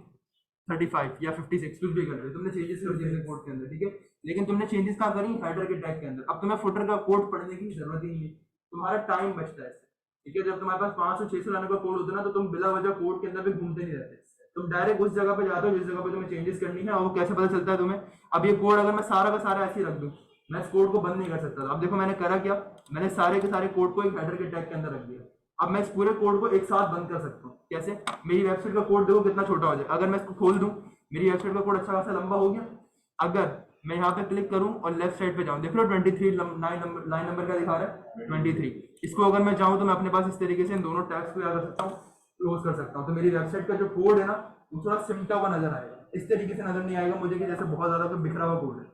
35 या 56, कुछ भी कर रहे हो तुमने, चेंजेस कर दिए अपने कोड के अंदर। ठीक है, लेकिन तुमने चेंजेस कहाँ करी, हेडर के टैग के अंदर। अब तुम्हें फुटर का कोड पढ़ने की जरूरत ही नहीं है, तुम्हारा टाइम बचता है इससे। ठीक है, जब तुम्हारे पास 500-600 लाइन का कोड होता है ना तो तुम बिना वजह कोड के अंदर भी घूमते नहीं रहते, तुम डायरेक्ट उस जगह पे जाते हो जिस जगह पे तुम्हें चेंजेस करनी है। और वो कैसे पता चलता है तुम्हें, अब ये कोड अगर मैं सारा का सारा ऐसे ही रख दूं, मैं इस कोड को बंद नहीं कर सकता। अब देखो मैंने करा क्या, मैंने सारे के सारे कोड को एक हेडर के टैग के अंदर रख दिया। अब मैं इस पूरे कोड को एक साथ बंद कर सकता हूँ। कैसे, मेरी वेबसाइट का कोड देखो कितना छोटा हो जाए, अगर मैं इसको खोल दूं मेरी वेबसाइट का कोड अच्छा खासा लंबा हो गया। अगर मैं यहाँ पे क्लिक करूं और लेफ्ट साइड पे जाऊं, देख लो 23 लाइन नंबर क्या दिखा रहा है, 23। इसको अगर मैं चाहूँ तो मैं अपने पास इस तरीके से इन दोनों टैब्स को क्या कर सकता हूँ, क्लोज कर सकता हूँ। तो मेरी वेबसाइट का जो कोड है ना वो थोड़ा सिमटा हुआ नजर आएगा, इस तरीके से नजर नहीं आएगा मुझे कि जैसे बहुत ज्यादा कोई बिखरा हुआ कोड है।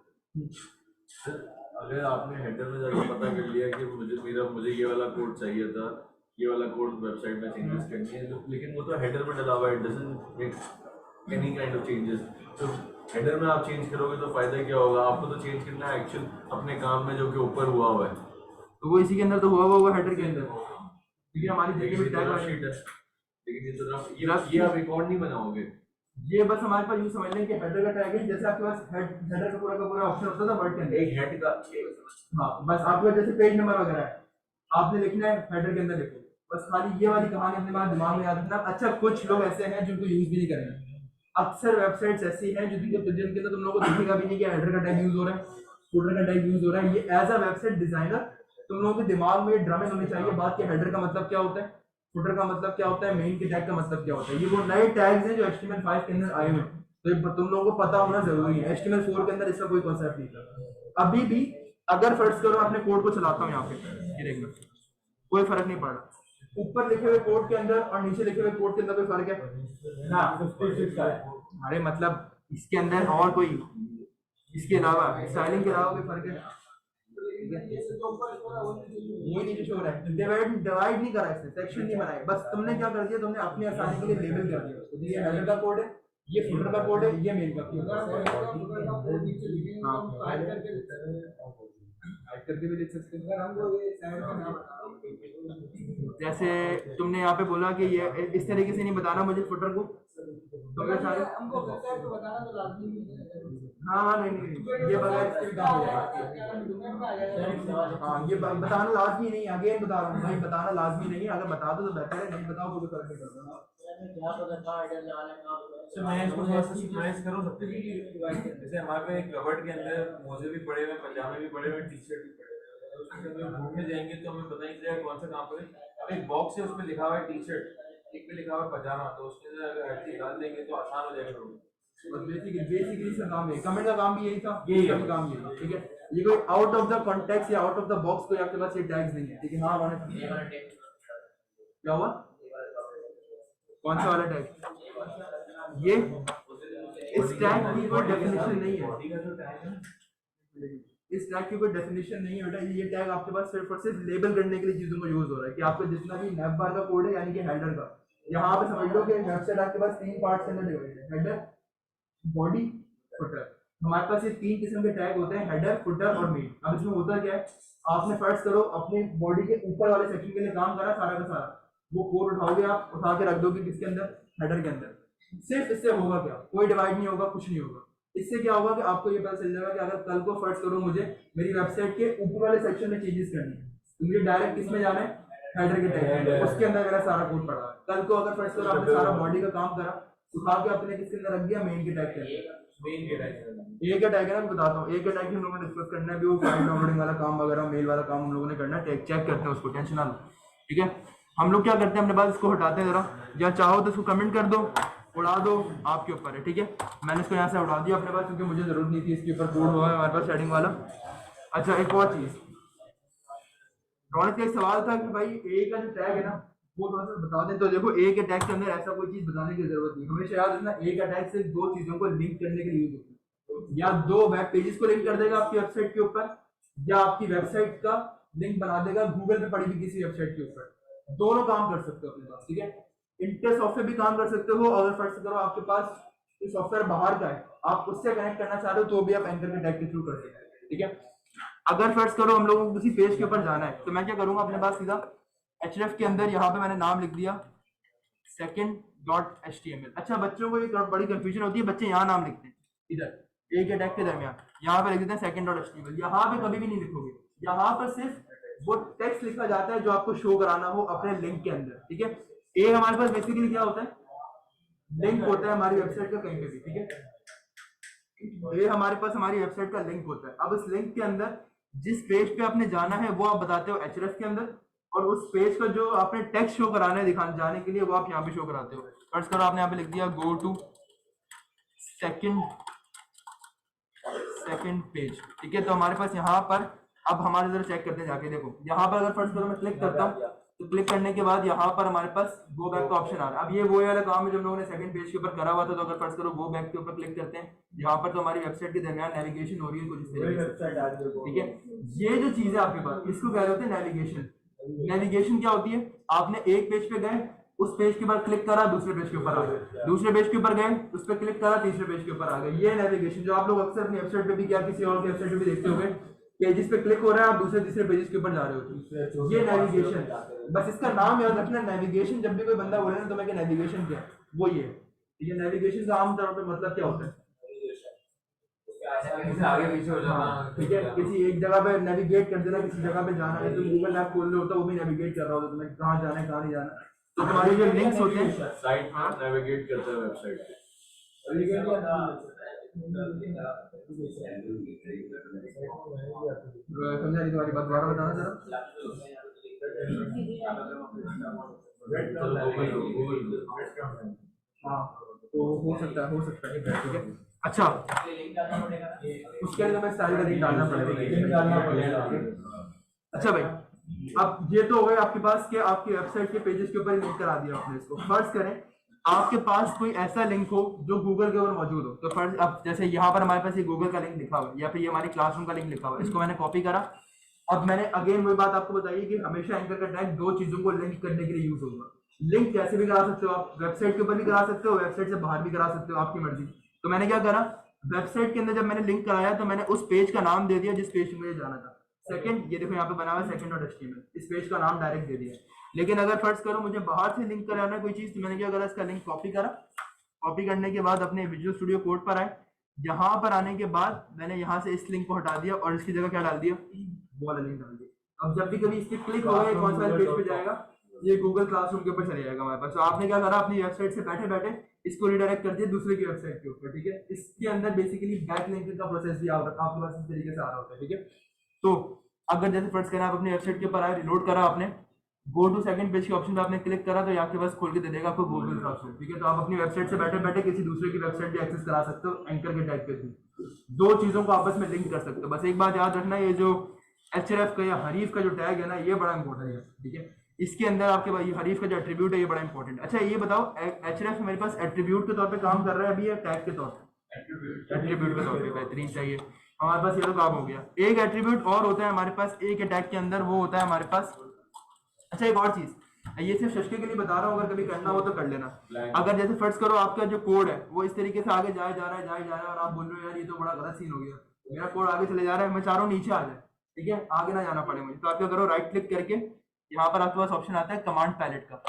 अगर आपने हेडर में जाकर पता कर लिया कि मुझे ये वाला कोड चाहिए था, ये वाला कोड वेबसाइट में चेंजेस करनी है, लेकिन वो तो हेडर में डला हुआ है, it doesn't make any kind of changes. तो हेडर में आप चेंज करोगे तो फायदा क्या होगा, आपको तो चेंज करना है एक्चुअल अपने काम में जो कि ऊपर हुआ हुआ है, तो वो इसी के अंदर तो हुआ हुआ हेडर के अंदर, क्योंकि हमारी जगह भी टैग शीट है। लेकिन ये तो ये आप रिकॉर्ड नहीं बनाओगे, ये बस हमारे पास यूं समझ लें कि हेडर का टैग है, जैसे आपके पास हेडर का पूरा ऑप्शन होता था वर्ड के अंदर, एक हेड का, हाँ बस आपके जैसे पेज नंबर वगैरह है आपने लिखना है हेडर के अंदर लिखो, बस खाली ये वाली कहानी अपने दिमाग में याद रखना। अच्छा कुछ लोग ऐसे हैं जिनको यूज भी नहीं करेंगे, अक्सर वेबसाइट्स ऐसी हैं जो जिनके अंदर तुम लोगों को दिखेगा भी नहीं कि हेडर का टैग यूज हो रहा है, फुटर का टैग यूज हो रहा है। ये एज अ वेबसाइट डिजाइनर तुम लोगों के दिमाग में ड्रामे होनी चाहिए बात कि हेडर का मतलब क्या होता है, फुटर का मतलब क्या होता है, मेन के टैग का मतलब क्या होता है। ये वो नए टैग्स हैं जो HTML5 के अंदर आए हुए हैं, तो ये तुम लोगों को पता होना जरूरी है। HTML4 के अंदर इसका कोई कॉन्सेप्ट नहीं था। अभी भी अगर फर्ज करो अपने कोड को चलाता हूँ यहाँ पे, ये देखना कोई फर्क नहीं पड़ रहा, ऊपर लिखे हुए कोड के अंदर और नीचे लिखे हुए कोड के अंदर कोई फर्क है ना? 56 का है। अरे मतलब इसके अंदर और कोई इसके अलावा स्टाइलिंग के अलावा कोई फर्क है? ये नहीं शो रहा है, डिवाइड नहीं करा इसने, सेक्शन नहीं बनाए, बस तुमने क्या कर दिया, तुमने अपनी आसानी के लिए लेबल कर दिया। तो ये हेडर का कोड है, ये फुटर का कोड है, ये मेन का कोड है। हाँ करके भी लिख सकते हैं। जैसे तुमने यहाँ पे बोला कि ये इस तरीके से नहीं बताना मुझे फुटर को, तो मैं सारे हाँ हाँ नहीं ये बगैर इसके भी काम हो जाएगा। हाँ ये बताना लाजमी नहीं, अगेन बता रहा हूँ भाई, बताना लाजमी नहीं है, अगर बता दो तो बेहतर है, नहीं बताओ तो फर्क नहीं पड़ता। तो मैं इसको थोड़ा सा सिक्वेंस करूँ सबके लिए। जैसे हमारे पे एक कबर्ड के अंदर मोजे भी पड़े हुए, पजामे भी पड़े हुए, टी शर्ट भी पड़े हुए, तो उसके अंदर घूमने जाएंगे तो हमें पता नहीं चलेगा कौन सा काम पर। अब एक बॉक्स है उसमें लिखा हुआ है टी शर्ट, एक पे लिखा हुआ है पजामा, तो उसके अंदर अगर हर चीज डाल देंगे तो आसान हो जाएगा। बेसिकली इसका काम है, कमेंट का काम भी यही था, यही का काम यही है, ठीक है। ये कोई आउट ऑफ द कॉन्टेक्स्ट या आउट ऑफ द बॉक्स कोई आपके पास ये टैग्स नहीं है, ठीक है। हाँ क्या हुआ, कौन सा वाला टैग? ये इस टैग की कोई डेफिनेशन नहीं है, इस टैग की कोई डेफिनेशन नहीं है बेटा। ये टैग आपके पास सिर्फ और सिर्फ लेबल करने के लिए चीजों को यूज हो रहा है कि आपको जितना भी नैव बार का कोड है यानी कि हेडर का, यहाँ पे समझ लो कि वेबसाइट आपके पास 3 पार्ट्स के अंदर डिवाइडेड है, हेडर, बॉडी, फुटर। हमारे पास ये 3 किस्म के टैग होते हैं, हेडर, फुटर और मेन। अब इसमें होता क्या है, आपने फर्स्ट करो अपने बॉडी के ऊपर वाले सेक्शन के लिए काम करा सारा का सारा, वो कोड उठाओगे आप, उठा के रख दोगे किसके अंदर, हेडर के अंदर। सिर्फ इससे होगा क्या, कोई डिवाइड नहीं होगा, कुछ नहीं होगा। इससे क्या होगा कि आपको ये पता चल जाएगा कि अगर कल को फर्स्ट करो मुझे मेरी वेबसाइट के ऊपर वाले सेक्शन में चेंजेस करनी है, तो मुझे डायरेक्ट किसमें जाना है, हेडर के टैग, उसके अंदर मेरा सारा कोड पड़ा है। कल को अगर फर्स्ट करो आपने सारा बॉडी का काम करा, उठा के अपने किसके अंदर रख दिया, मेन के टैग के अंदर। मेन के टैग एक का टैग है ना, मैं बताता हूँ। एक का टैग हम लोगों ने डिस्कस करना है, भी वो फाइल डाउनलोडिंग वाला काम वगैरह, मेल वाला काम हम लोगों ने करना है, टैग चेक करते हैं उसको, टेंशन ना लो, ठीक है। हम लोग क्या करते हैं अपने पास, इसको हटाते हैं जरा, या चाहो तो इसको कमेंट कर दो, उड़ा दो, आपके ऊपर है, ठीक है। मैंने इसको यहाँ से उड़ा दिया अपने पास क्योंकि मुझे जरूरत नहीं थी, इसके ऊपर कोड हुआ है हमारे पास शेडिंग वाला। अच्छा एक और चीज, रौनक का एक सवाल था कि भाई ए का जो टैग है ना वो थोड़ा सा बता दें। तो देखो ए के टैग के अंदर ऐसा कोई चीज बताने की जरूरत नहीं, हमेशा याद रखना ए का टैग सिर्फ 2 चीजों को लिंक करने के लिए यूज होता है, या 2 वेब पेजेस को लिंक कर देगा आपकी वेबसाइट के ऊपर, या आपकी वेबसाइट का लिंक बना देगा गूगल पे पड़ी हुई किसी वेबसाइट के ऊपर। दोनों काम कर सकते हो अपने पास, ठीक है। इंटर सॉफ्टवेयर भी काम कर सकते हो, अगर फर्स्ट करो आपके पास सॉफ्टवेयर बाहर का है, आप उससे कनेक्ट करना चाह रहे हो तो भी आप एंकर के टैग के थ्रू कर सकते हैं, ठीक है। अगर फर्स्ट करो हम लोगों को किसी पेज के ऊपर जाना है, तो मैं क्या करूंगा अपने पास सीधा href के अंदर यहाँ पे मैंने नाम लिख दिया second.html। अच्छा बच्चों को एक बड़ी कंफ्यूजन होती है, बच्चे यहाँ नाम लिखते हैं इधर एक टैग के दरमियान, यहाँ पे लिख देते हैं second.html, यहाँ पे कभी भी नहीं लिखोगे, यहाँ पर सिर्फ वो टेक्स्ट लिखा जाता है जो आपको शो कराना हो अपने लिंक के अंदर, ठीक है। ए हमारे पास बेसिकली क्या होता है, लिंक होता है हमारी वेबसाइट का कहीं पे भी, ठीक है। ये हमारे पास हमारी वेबसाइट का लिंक होता है। अब इस लिंक के अंदर जिस पेज पे आपने जाना है वो आप बताते हो href के अंदर, और उस पेज का जो आपने टेक्स्ट शो कराना है दिखाने जाने के लिए वो आप यहाँ पे शो कराते हो। फर्स्ट करो आपने यहाँ पे लिख दिया गो टू सेकंड पेज, ठीक है। तो हमारे पास यहाँ पर अब हमारे जरा चेक करते हैं जाके, देखो यहाँ पर अगर फर्स्ट करो मैं क्लिक करता हूँ, तो क्लिक करने के बाद यहाँ पर हमारे पास गो बैक का ऑप्शन आ रहा है। अब ये वो वाला काम है जो हम लोगों ने सेकंड पेज के ऊपर करा हुआ था। तो अगर फर्स्ट करो गो बैक के ऊपर क्लिक करते हैं, यहाँ पर तो हमारी वेबसाइट के दरमियान नेविगेशन हो रही है कुछ इस तरीके से, ठीक है। ये जो चीज है आपके पास इसको कह रहे होते हैं नेविगेशन। नेविगेशन क्या होती है, आपने एक पेज पे गए, उस पेज के ऊपर क्लिक करा, दूसरे पेज के ऊपर आ गए, दूसरे पेज के ऊपर गए, उस पर क्लिक करा, तीसरे पेज के ऊपर आ गए। ये नेविगेशन जो आप लोग अक्सर अपनी वेबसाइट पे भी क्या किसी और की वेबसाइट पे भी देखते होंगे, पेजेस पे क्लिक हो रहा है आप दूसरे तीसरे पेजेस के ऊपर जा रहे हो, ये नेविगेशन। बस इसका नाम याद रखना नेविगेशन। जब भी कोई बंदा बोले ना तो मैं क्या नेविगेशन क्या वो ये, ठीक है। नेविगेशन का आमतौर पर मतलब क्या होता है, आगे पीछे हो जाना, ठीक है। किसी एक जगह पे नेविगेट कर देना, किसी जगह पे जाना है, तो गूगल मैप खोल रहे होता है वो भी नेविगेट कर रहा होता है तुम्हें कहाँ जाना है कहाँ नहीं जाना। तो तुम्हारे जो लिंक्स होते हैं साइट में नेविगेट करते हैं वेबसाइट पे, समझा नहीं तुम्हारी बात, दोबारा बताना जरा। हाँ तो हो सकता है ठीक है। अच्छा उसके लिए मैं स्टाइल का लिंक डालना पड़ेगा। अच्छा भाई अब ये तो हो गए आपके पास कि आपकी वेबसाइट के पेजेस के ऊपर लिंक करा दिया आपने इसको। फर्ज करें आपके पास कोई ऐसा लिंक हो जो गूगल के ऊपर मौजूद हो, तो फर्ज अब जैसे यहाँ पर हमारे पास ये गूगल का लिंक लिखा हुआ है या फिर ये हमारी क्लासरूम का लिंक लिखा हुआ है, इसको मैंने कॉपी करा। अब मैंने अगेन वही बात आपको बताई कि हमेशा एंकर का टैग दो चीजों को लिंक करने के लिए यूज होगा। लिंक कैसे भी करा सकते हो आप, वेबसाइट के ऊपर भी करा सकते हो, वेबसाइट से बाहर भी करा सकते हो, आपकी मर्जी। तो मैंने क्या करा, वेबसाइट के अंदर जब मैंने लिंक कराया तो मैंने उस पेज का नाम दे दिया जिस पेज पे मुझे जाना था। सेकंड, ये देखो यहाँ पे बना हुआ है second.html, इस पेज का नाम डायरेक्ट दे दिया। लेकिन अगर फर्ज करो मुझे बाहर से लिंक कराना है कोई चीज, तो मैंने क्या करा, इसका लिंक कॉपी करा। कॉपी करने के बाद अपने विजुअल स्टूडियो कोड पर आए, यहाँ पर आने के बाद मैंने यहाँ से इस लिंक को हटा दिया और इसकी जगह क्या डाल दिया, वो वाला लिंक डाल दिया। अब जब भी कभी इसके क्लिक हो गए कौन सा पेज पे जाएगा, ये गूगल क्लासरूम के ऊपर चले जाएगा हमारे पास। तो आपने क्या करा, अपनी वेबसाइट से बैठे बैठे इसको रिडायरेक्ट कर दिया दूसरे की वेबसाइट के ऊपर, ठीक है। इसके अंदर बेसिकली बैक लिंकिंग का प्रोसेस भी आपके पास इस तरीके से आ रहा होता है, ठीक है। तो अगर जैसे फर्स्ट करें आप अपनी वेबसाइट के ऊपर आए, रिलोड करा आपने, गो टू सेकंड पेज के ऑप्शन पे आपने क्लिक करा तो यहाँ के पास खोल के दे देगा आपको गूगल क्लासरूम, ठीक है। तो आप अपनी वेबसाइट से बैठे बैठे किसी दूसरे की वेबसाइट भी एक्सेस करा सकते हो एंकर के टैग के थ्रू। दो चीजों को आपस में लिंक कर सकते हो। बस एक बात याद रखना, ये जो href का या हरीफ का जो टैग है ना, ये बड़ा इंपॉर्टेंट है, ठीक है। इसके अंदर आपके भाई हरीफ का जो एट्रीब्यूट है ये बड़ा इंपॉर्टेंट है। अच्छा ये बताओ, href मेरे पास एट्रीब्यूट के तौर पे काम कर रहा है अभी या टैग के तौर पे? एट्रीब्यूट के तौर पे, बेहतरीन। चाहिए हमारे पास, ये तो काम हो गया। एक एट्रीब्यूट और होता है हमारे पास एक टैग के अंदर, वो होता है हमारे पास, अच्छा एक और चीज, ये सिर्फ शशके के लिए बता रहा हूँ, अगर कभी करना हो तो कर लेना। अगर जैसे फर्ज करो आपका जो कोड है वो इस तरीके से आगे जाए जा रहा है और आप बोल रहे हो यार ये तो बड़ा गलत सीन हो गया, मेरा कोड आगे चले जा रहा है, मैं चाह रहा हूँ नीचे आ जाए, ठीक है, आगे ना जाना पड़े मुझे। तो आप क्या करो, राइट क्लिक करके यहाँ पर आपके पास ऑप्शन आता है कमांड पैलेट का,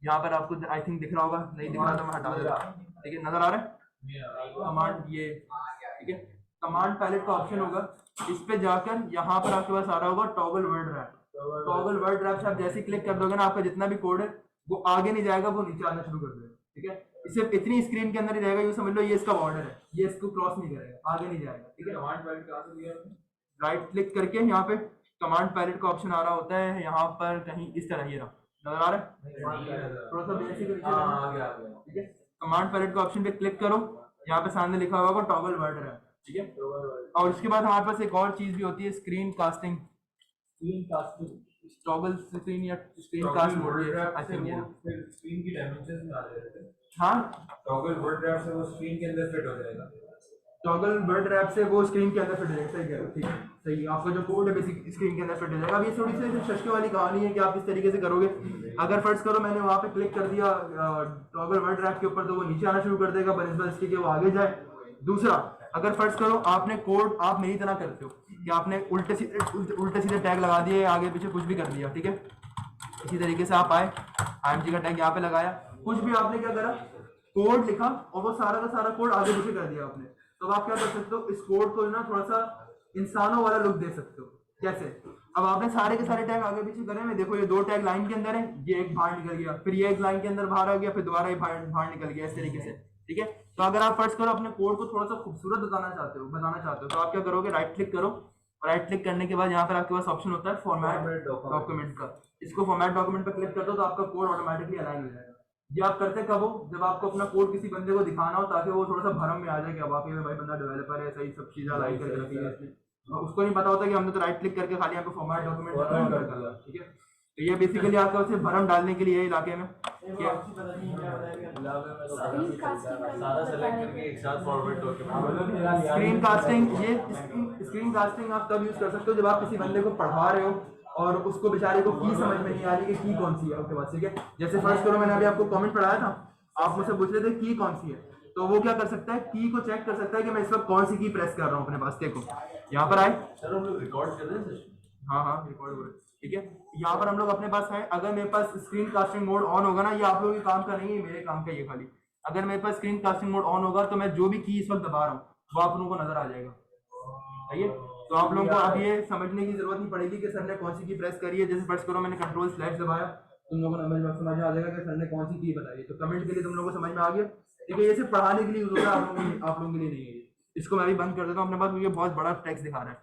यहाँ पर आपको आई थिंक दिख रहा होगा, नहीं दिख रहा तो मैं हटा दे रहा हूँ, ठीक है, नजर आ रहा है कमांड, ये ठीक है। कमांड पैलेट का ऑप्शन होगा, इस पे जाकर यहाँ पर आपके पास आ रहा होगा toggle word rap. Toggle word rap से आप जैसे क्लिक कर दोगे ना, आपका जितना भी कोड है वो आगे नहीं जाएगा, वो नीचे आना शुरू कर देगा, ठीक है। सिर्फ इतनी स्क्रीन के अंदर ही रहेगा, यूं समझ लो ये इसका बॉर्डर है, ये इसको क्रॉस नहीं करेगा, आगे नहीं जाएगा, ठीक है। कमांड पैलेट कहाँ से दिया आपने? राइट क्लिक करके यहाँ पे कमांड पैलेट का ऑप्शन आ रहा होता है, यहाँ पर कहीं इस तरह, ये रहा, नजर आ रहा है, थोड़ा सा बेसिक ठीक है। कमांड पैलेट का ऑप्शन पे क्लिक करो, यहाँ पे सामने लिखा होगा टॉगल वर्ड रैप, ठीक है। और उसके बाद हमारे पास एक और चीज भी होती है, स्क्रीन कास्टिंग, टॉगल स्क्रीन या screen cast mode, I think ये स्क्रीन की डायमेंशंस में आ जाएगा। हाँ, टॉगल वर्ड रैप से वो स्क्रीन के अंदर फिट हो जाएगा। टॉगल वर्ड रैप से वो स्क्रीन के अंदर फिट हो जाएगा, सही कह रहे हो, ठीक है, सही। आपका जो कोड है बेसिक स्क्रीन के अंदर फिट हो जाएगा। अब ये थोड़ी सी शशके वाली कहानी है कि आप इस तरीके से करोगे। अगर फर्स्ट करो मैंने वहाँ पे क्लिक कर दिया टॉगल वर्ड रैप के ऊपर, तो वो नीचे आना शुरू कर देगा बनस्बत इसके कि वो आगे जाए। दूसरा, अगर फर्स्ट करो आपने कोड आप मेरी तरह करते हो कि आपने उल्टे सीधे टैग लगा दिए, आगे पीछे कुछ भी कर दिया, ठीक है। इसी तरीके से आप आए, IMG का टैग यहाँ पे लगाया, कुछ भी आपने क्या करा, कोड लिखा और वो सारा का सारा कोड आगे पीछे कर दिया आपने। तो आप क्या कर सकते हो, इस कोड को ना थोड़ा सा इंसानों वाला लुक दे सकते हो। कैसे? अब आपने सारे के सारे टैग आगे पीछे करे हैं, देखो ये दो टैग लाइन के अंदर है, ये एक बाहर निकल गया, फिर ये एक लाइन के अंदर बाहर आ गया, फिर दोबारा ये बाहर निकल गया, इस तरीके से, ठीक है। तो अगर आप फर्स्ट करो अपने कोड को थोड़ा सा खूबसूरत बताना चाहते हो, तो आप क्या करोगे, राइट क्लिक करो, राइट क्लिक करने के बाद यहाँ पर आपके पास ऑप्शन होता है फॉर्मेट डॉक्यूमेंट का। इसको फॉर्मेट डॉक्यूमेंट पर क्लिक कर दो तो आपका कोड ऑटोमेटिकली अलाइन हो जाएगा। ये आप करते कब हो, जब आपको अपना कोड किसी बंदे को दिखाना हो ताकि वो थोड़ा सा भरम में आ जाए कि अब वाकई में भाई बंदा डेवलपर है, सही सब चीजें अलाइन करके रखी है इसने, उसको नहीं पता होता कि हमने तो राइट क्लिक करके खाली यहाँ पे फॉर्मेट डॉक्यूमेंट कर दिया, ठीक है। तो ये बेसिकली आपका उसे भरम डालने के लिए इलाके में सारा सेलेक्ट करके एक साथ फॉरवर्ड डॉक्यूमेंट। स्क्रीन कास्टिंग, ये स्क्रीन कास्टिंग आप तब यूज कर सकते हो जब आप किसी बंदे को पढ़ा रहे हो और उसको बेचारे को की समझ में नहीं आ रही कि की कौन सी है उसके पास, ठीक है। जैसे फर्स्ट करो मैंने अभी आपको कमेंट पढ़ाया था, आप मुझसे पूछ रहे थे की कौन सी है, तो वो क्या कर सकता है, की को चेक कर सकता है कि मैं इस वक्त कौन सी की प्रेस कर रहा हूँ अपने पास। देखो यहाँ पर आए, सर हम लोग रिकॉर्ड कर रहे हैं सेशन, हाँ रिकॉर्ड हो रहा है, ठीक है। यहाँ पर हम लोग अपने पास है, अगर मेरे पास स्क्रीन कास्टिंग मोड ऑन होगा ना, ये आप लोगों के काम का नहीं है, मेरे काम का ये खाली, अगर मेरे पास स्क्रीन कास्टिंग मोड ऑन होगा तो मैं जो भी की इस वक्त दबा रहा हूँ वो आप लोगों को नजर आ जाएगा, सही है। तो आप लोगों को अब ये समझने की जरूरत नहीं पड़ेगी कि सर ने कौन सी की प्रेस करी है। जैसे प्रेस करो मैंने कंट्रोल/ दबाया, तुम लोगों को समझ में आ जाएगा कि सर ने कौन सी की बताई है। तो कमेंट के लिए तुम लोगों को समझ में आ गया, ठीक है, ये सिर्फ पढ़ाने के लिए यूज होता है, आप लोगों के लिए नहीं है। इसको मैं भी बंद कर देता हूँ अपने पास, क्योंकि बहुत बड़ा टेक्स्ट दिखा रहा है।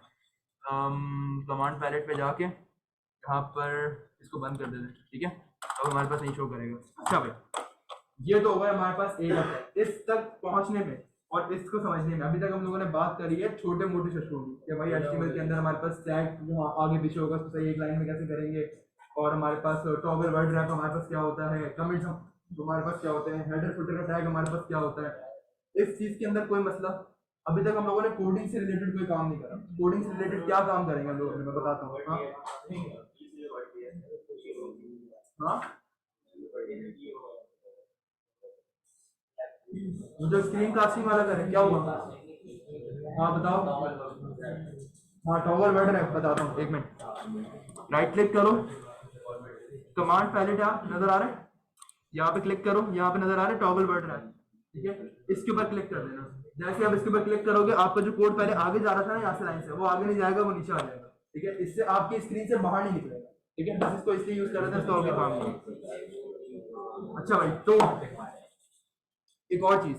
कमांड पैलेट पे जाके यहाँ पर इसको बंद कर देते हैं, ठीक है, अब हमारे पास नहीं शो करेगा। अच्छा भाई, ये तो होगा हमारे पास एक अटैक। इस तक पहुंचने में और इसको समझने में अभी तक हम लोगों ने बात करी है छोटे मोटे शब्दों की, कि भाई HTML के अंदर हमारे पास टैग आगे पीछे होगा, उसको सही एक लाइन में कैसे करेंगे, और हमारे पास टॉगल वर्ड रैप हमारे पास क्या होता है, कमेंट्स हमारे पास क्या होते हैं, हेडर फुटर का टैग हमारे पास क्या होता है। इस चीज के अंदर कोई मसला अभी तक हम लोगों ने कोडिंग से रिलेटेड कोई काम नहीं करा। कोडिंग से रिलेटेड क्या काम करेंगे हम लोग, मैं बताता हूँ। हाँ, जो स्क्रीन कास्टिंग वाला करें क्या हुआ? हाँ बताओ। हाँ, टॉगल वर्ड रैप बताता हूँ, एक मिनट। राइट क्लिक करो, कमांड पैलेट नजर आ रहा है, यहाँ पे क्लिक करो, यहाँ पे नजर आ रहा है टॉगल वर्ड रैप, ठीक है, इसके ऊपर क्लिक कर देना। जैसे आप इसके ऊपर क्लिक करोगे, आपका जो कोड पहले आगे जा रहा था ना यहाँ से लाइन से, वो आगे नहीं जाएगा, वो नीचे आ जाएगा, ठीक है, इससे आपकी स्क्रीन से बाहर नहीं निकलेगा, ठीक है। बस इसको इसलिए यूज कर रहे थे, इसको आगे काम नहीं। अच्छा भाई, तो एक और चीज,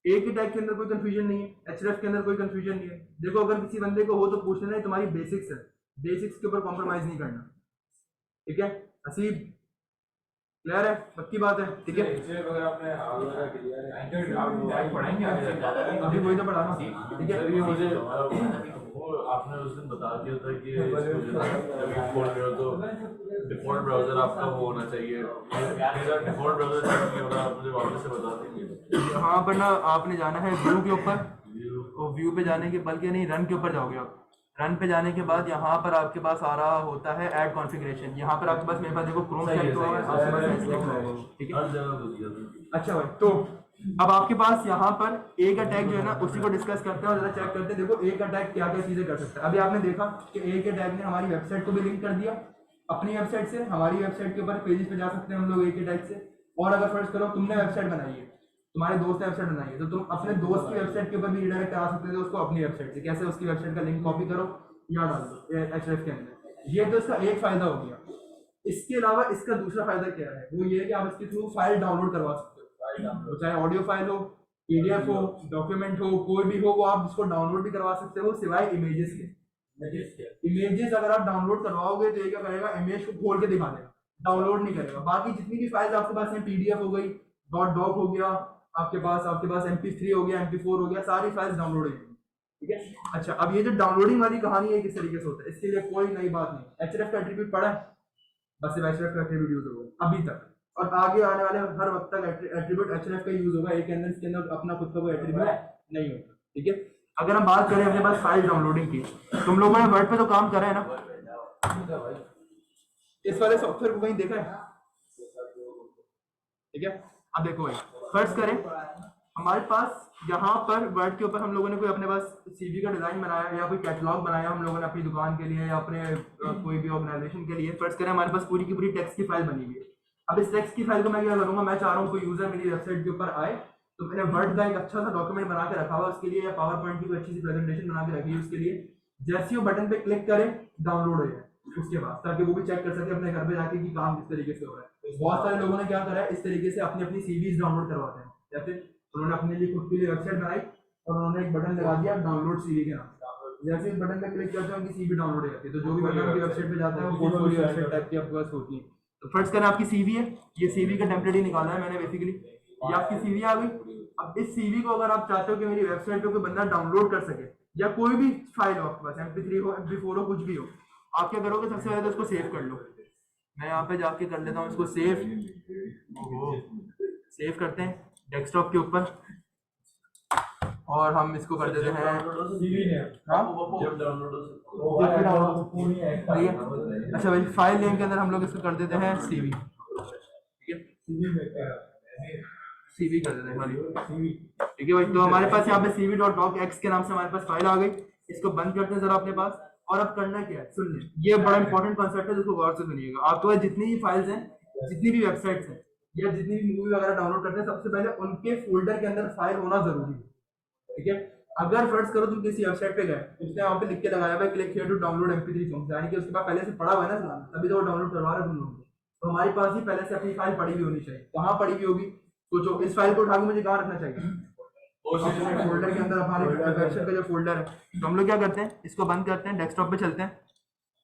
ए के टैग के अंदर कोई कंफ्यूजन नहीं है, href के अंदर कोई कंफ्यूजन नहीं है। देखो, अगर किसी बंदे को हो तो पूछ लेना, तुम्हारी बेसिक्स है, बेसिक्स के ऊपर कॉम्प्रोमाइज नहीं करना, ठीक है। हसीब क्लियर है, पक्की बात है, ठीक है। अभी वही तो पढ़ा रहा हूं, ठीक है। ये मुझे वो आपने उस दिन बता दिया था कि जब आप खोल रहे हो तो डिफॉल्ट ब्राउजर आपका वो होना चाहिए। मेरा डिफॉल्ट ब्राउजर चेक नहीं हो रहा, आप मुझे वापस से बता देंगे। हाँ, पर ना आपने जाना है व्यू के ऊपर, तो व्यू पे जाने के बल्कि नहीं, रन के ऊपर जाओगे आप। रन पे जाने के बाद यहाँ पर आपके पास आ रहा होता है ऐड कॉन्फ़िगरेशन। यहाँ पर आपके पास, मेरे पास देखो क्रोम सेलेक्ट हुआ है, आपके पास सेलेक्ट हुआ है, ठीक है। हर जगह हो गया। अच्छा भाई, तो अब आपके पास यहाँ पर ए का टैग जो है ना, उसी को डिस्कस करते हैं और जरा चेक करते हैं। देखो ए का टैग क्या क्या चीजें कर सकता है। अभी आपने देखा कि ए के टैग ने हमारी वेबसाइट को भी लिंक कर दिया, अपनी वेबसाइट से हमारी वेबसाइट के ऊपर पेजेस पे जा सकते हैं हम लोग ए के टैग से। और अगर फर्स्ट करो, तुमने वेबसाइट बनाई है, तुम्हारे दोस्त ने वेबसाइट बनाई है, तो तुम अपने दोस्त की वेबसाइट के ऊपर भी रिडायरेक्ट करा सकते थे उसको अपनी वेबसाइट से। कैसे? उसकी वेबसाइट का लिंक कॉपी करो, यहाँ डाल दो href के अंदर। ये तो इसका एक फायदा हो गया। इसके अलावा इसका दूसरा फायदा क्या है, वो ये है कि आप इसके थ्रू फाइल डाउनलोड करवा सकते हो, चाहे ऑडियो फाइल हो, PDF हो, डॉक्यूमेंट हो, कोई भी हो, वो आप इसको डाउनलोड भी करवा सकते हो, सिवाय इमेजेस के। इमेजेस अगर आप डाउनलोड करवाओगे तो ये क्या करेगा, इमेज को खोल के दिखा देगा, डाउनलोड नहीं करेगा। बाकी जितनी भी फाइल्स आपके पास हैं, PDF हो गई, .doc हो गया, आपके पास MP3 हो गया, MP4 हो गया, सारी फाइल्स डाउनलोड हो गई, ठीक है। अच्छा, अब ये जो डाउनलोडिंग वाली कहानी है किस तरीके से होता है, इसके लिए कोई नई बात नहीं। href का एट्रीब्यूट पढ़ा है, बस सिर्फ href का एट्रीब्यूट यूज होगा अभी तक, और आगे आने वाले हर वक्त तक एट्रीब्यूट href का यूज होगा। एक अंदर इसके अंदर अपना खुद का कोई एट्रीब्यूट नहीं होगा, ठीक है। अगर हम बात करें अपने पास फाइल डाउनलोडिंग की, तुम लोगों ने वर्ड पे तो काम करा है ना, इस वाले सॉफ्टवेयर को कहीं देखा है? ठीक है, अब देखो भाई, फर्स्ट करें, हमारे पास यहाँ पर वर्ड के ऊपर हम लोगों ने कोई अपने पास CV का डिजाइन बनाया या कोई कैटलॉग बनाया हम लोगों ने अपनी दुकान के लिए या अपने कोई भी ऑर्गेनाइजेशन के लिए। फर्स्ट करें, हमारे पास पूरी की पूरी टेक्स्ट की फाइल बनी हुई है। अब इस टेक्स्ट की फाइल को मैं क्या करूंगा, मैं चाह रहा हूँ कोई यूजर मेरी वेबसाइट के ऊपर आए, तो मैंने वर्ड का एक अच्छा सा डॉक्यूमेंट बना के रखा हुआ उसके लिए, या पावर पॉइंट की कोई अच्छी सी प्रेजेंटेशन बना के रखी है उसके लिए। जैसे वो बटन पे क्लिक करें, डाउनलोड हो जाए उसके बाद, ताकि वो भी चेक कर सके अपने घर पे जाके कि काम किस तरीके से हो रहा है। बहुत सारे लोगों ने क्या करा है, इस तरीके से अपनी अपनी CVs डाउनलोड करवाते हैं। जैसे उन्होंने अपने लिए खुद के लिए वेबसाइट बनाई और उन्होंने एक बटन लगा दिया डाउनलोड CV के नाम से। जैसे इस बटन पे क्लिक करते हैं उनकी CV डाउनलोड हो जाती है। तो जो भी बंदा उनकी वेबसाइट पे जाता है वो पोर्टफोलियो वेबसाइट टाइप की आपके पास होती है। तो फर्स्ट करें, आपकी CV है, ये CV का टेम्पलेट ही निकाला है मैंने बेसिकली, ये आपकी CV आ गई। अब इस CV को अगर आप चाहते हो कि मेरी वेबसाइट पे कोई बंदा डाउनलोड कर सके, या कोई भी फाइल हो आपके पास, MP3 हो, MP4 हो, कुछ भी हो, आप क्या करोगे, सबसे पहले तो उसको सेव कर लो। मैं यहाँ पे जाके कर लेता हूँ इसको सेव। सेव करते हैं डेस्कटॉप के ऊपर और हम इसको कर देते हैं। अच्छा भाई, फाइल नेम के अंदर हम लोग इसको कर देते हैं CV, ठीक है, CV कर देते हैं, ठीक है भाई। तो हमारे पास यहाँ पे cv.docx के नाम से हमारे पास फाइल आ गई। इसको बंद करते हैं जरा अपने पास। और अब करना क्या है, सुन ले, ये बड़ा इंपॉर्टेंट कॉन्सेप्ट है, जिसको गौर से सुनिएगा। आपके पास जितनी भी फाइल्स हैं, जितनी भी वेबसाइट्स हैं, या जितनी भी मूवी वगैरह डाउनलोड करते हैं, सबसे पहले उनके फोल्डर के अंदर फाइल होना जरूरी है, ठीक है। अगर फर्स्ट करो तुम किसी वेबसाइट पे गए, उसने वहाँ पे लिख के लगाया हुआ है click here to download MP3 song, यानी कि उसके पास पहले से पड़ा हुआ है ना सामान, तभी तो वो डाउनलोड करवा रहे तुम लोगों को। तो हमारे पास ही पहले से अपनी फाइल पड़ी हुई होनी चाहिए। कहाँ पड़ी हुई होगी? सोचो इस फाइल को उठा के मुझे कहाँ रखना चाहिए? फोल्डर के अंदर, हमारे वेबसाइट का जो फोल्डर है। तो हम लोग क्या करते हैं, इसको बंद करते हैं, डेस्कटॉप पे चलते हैं।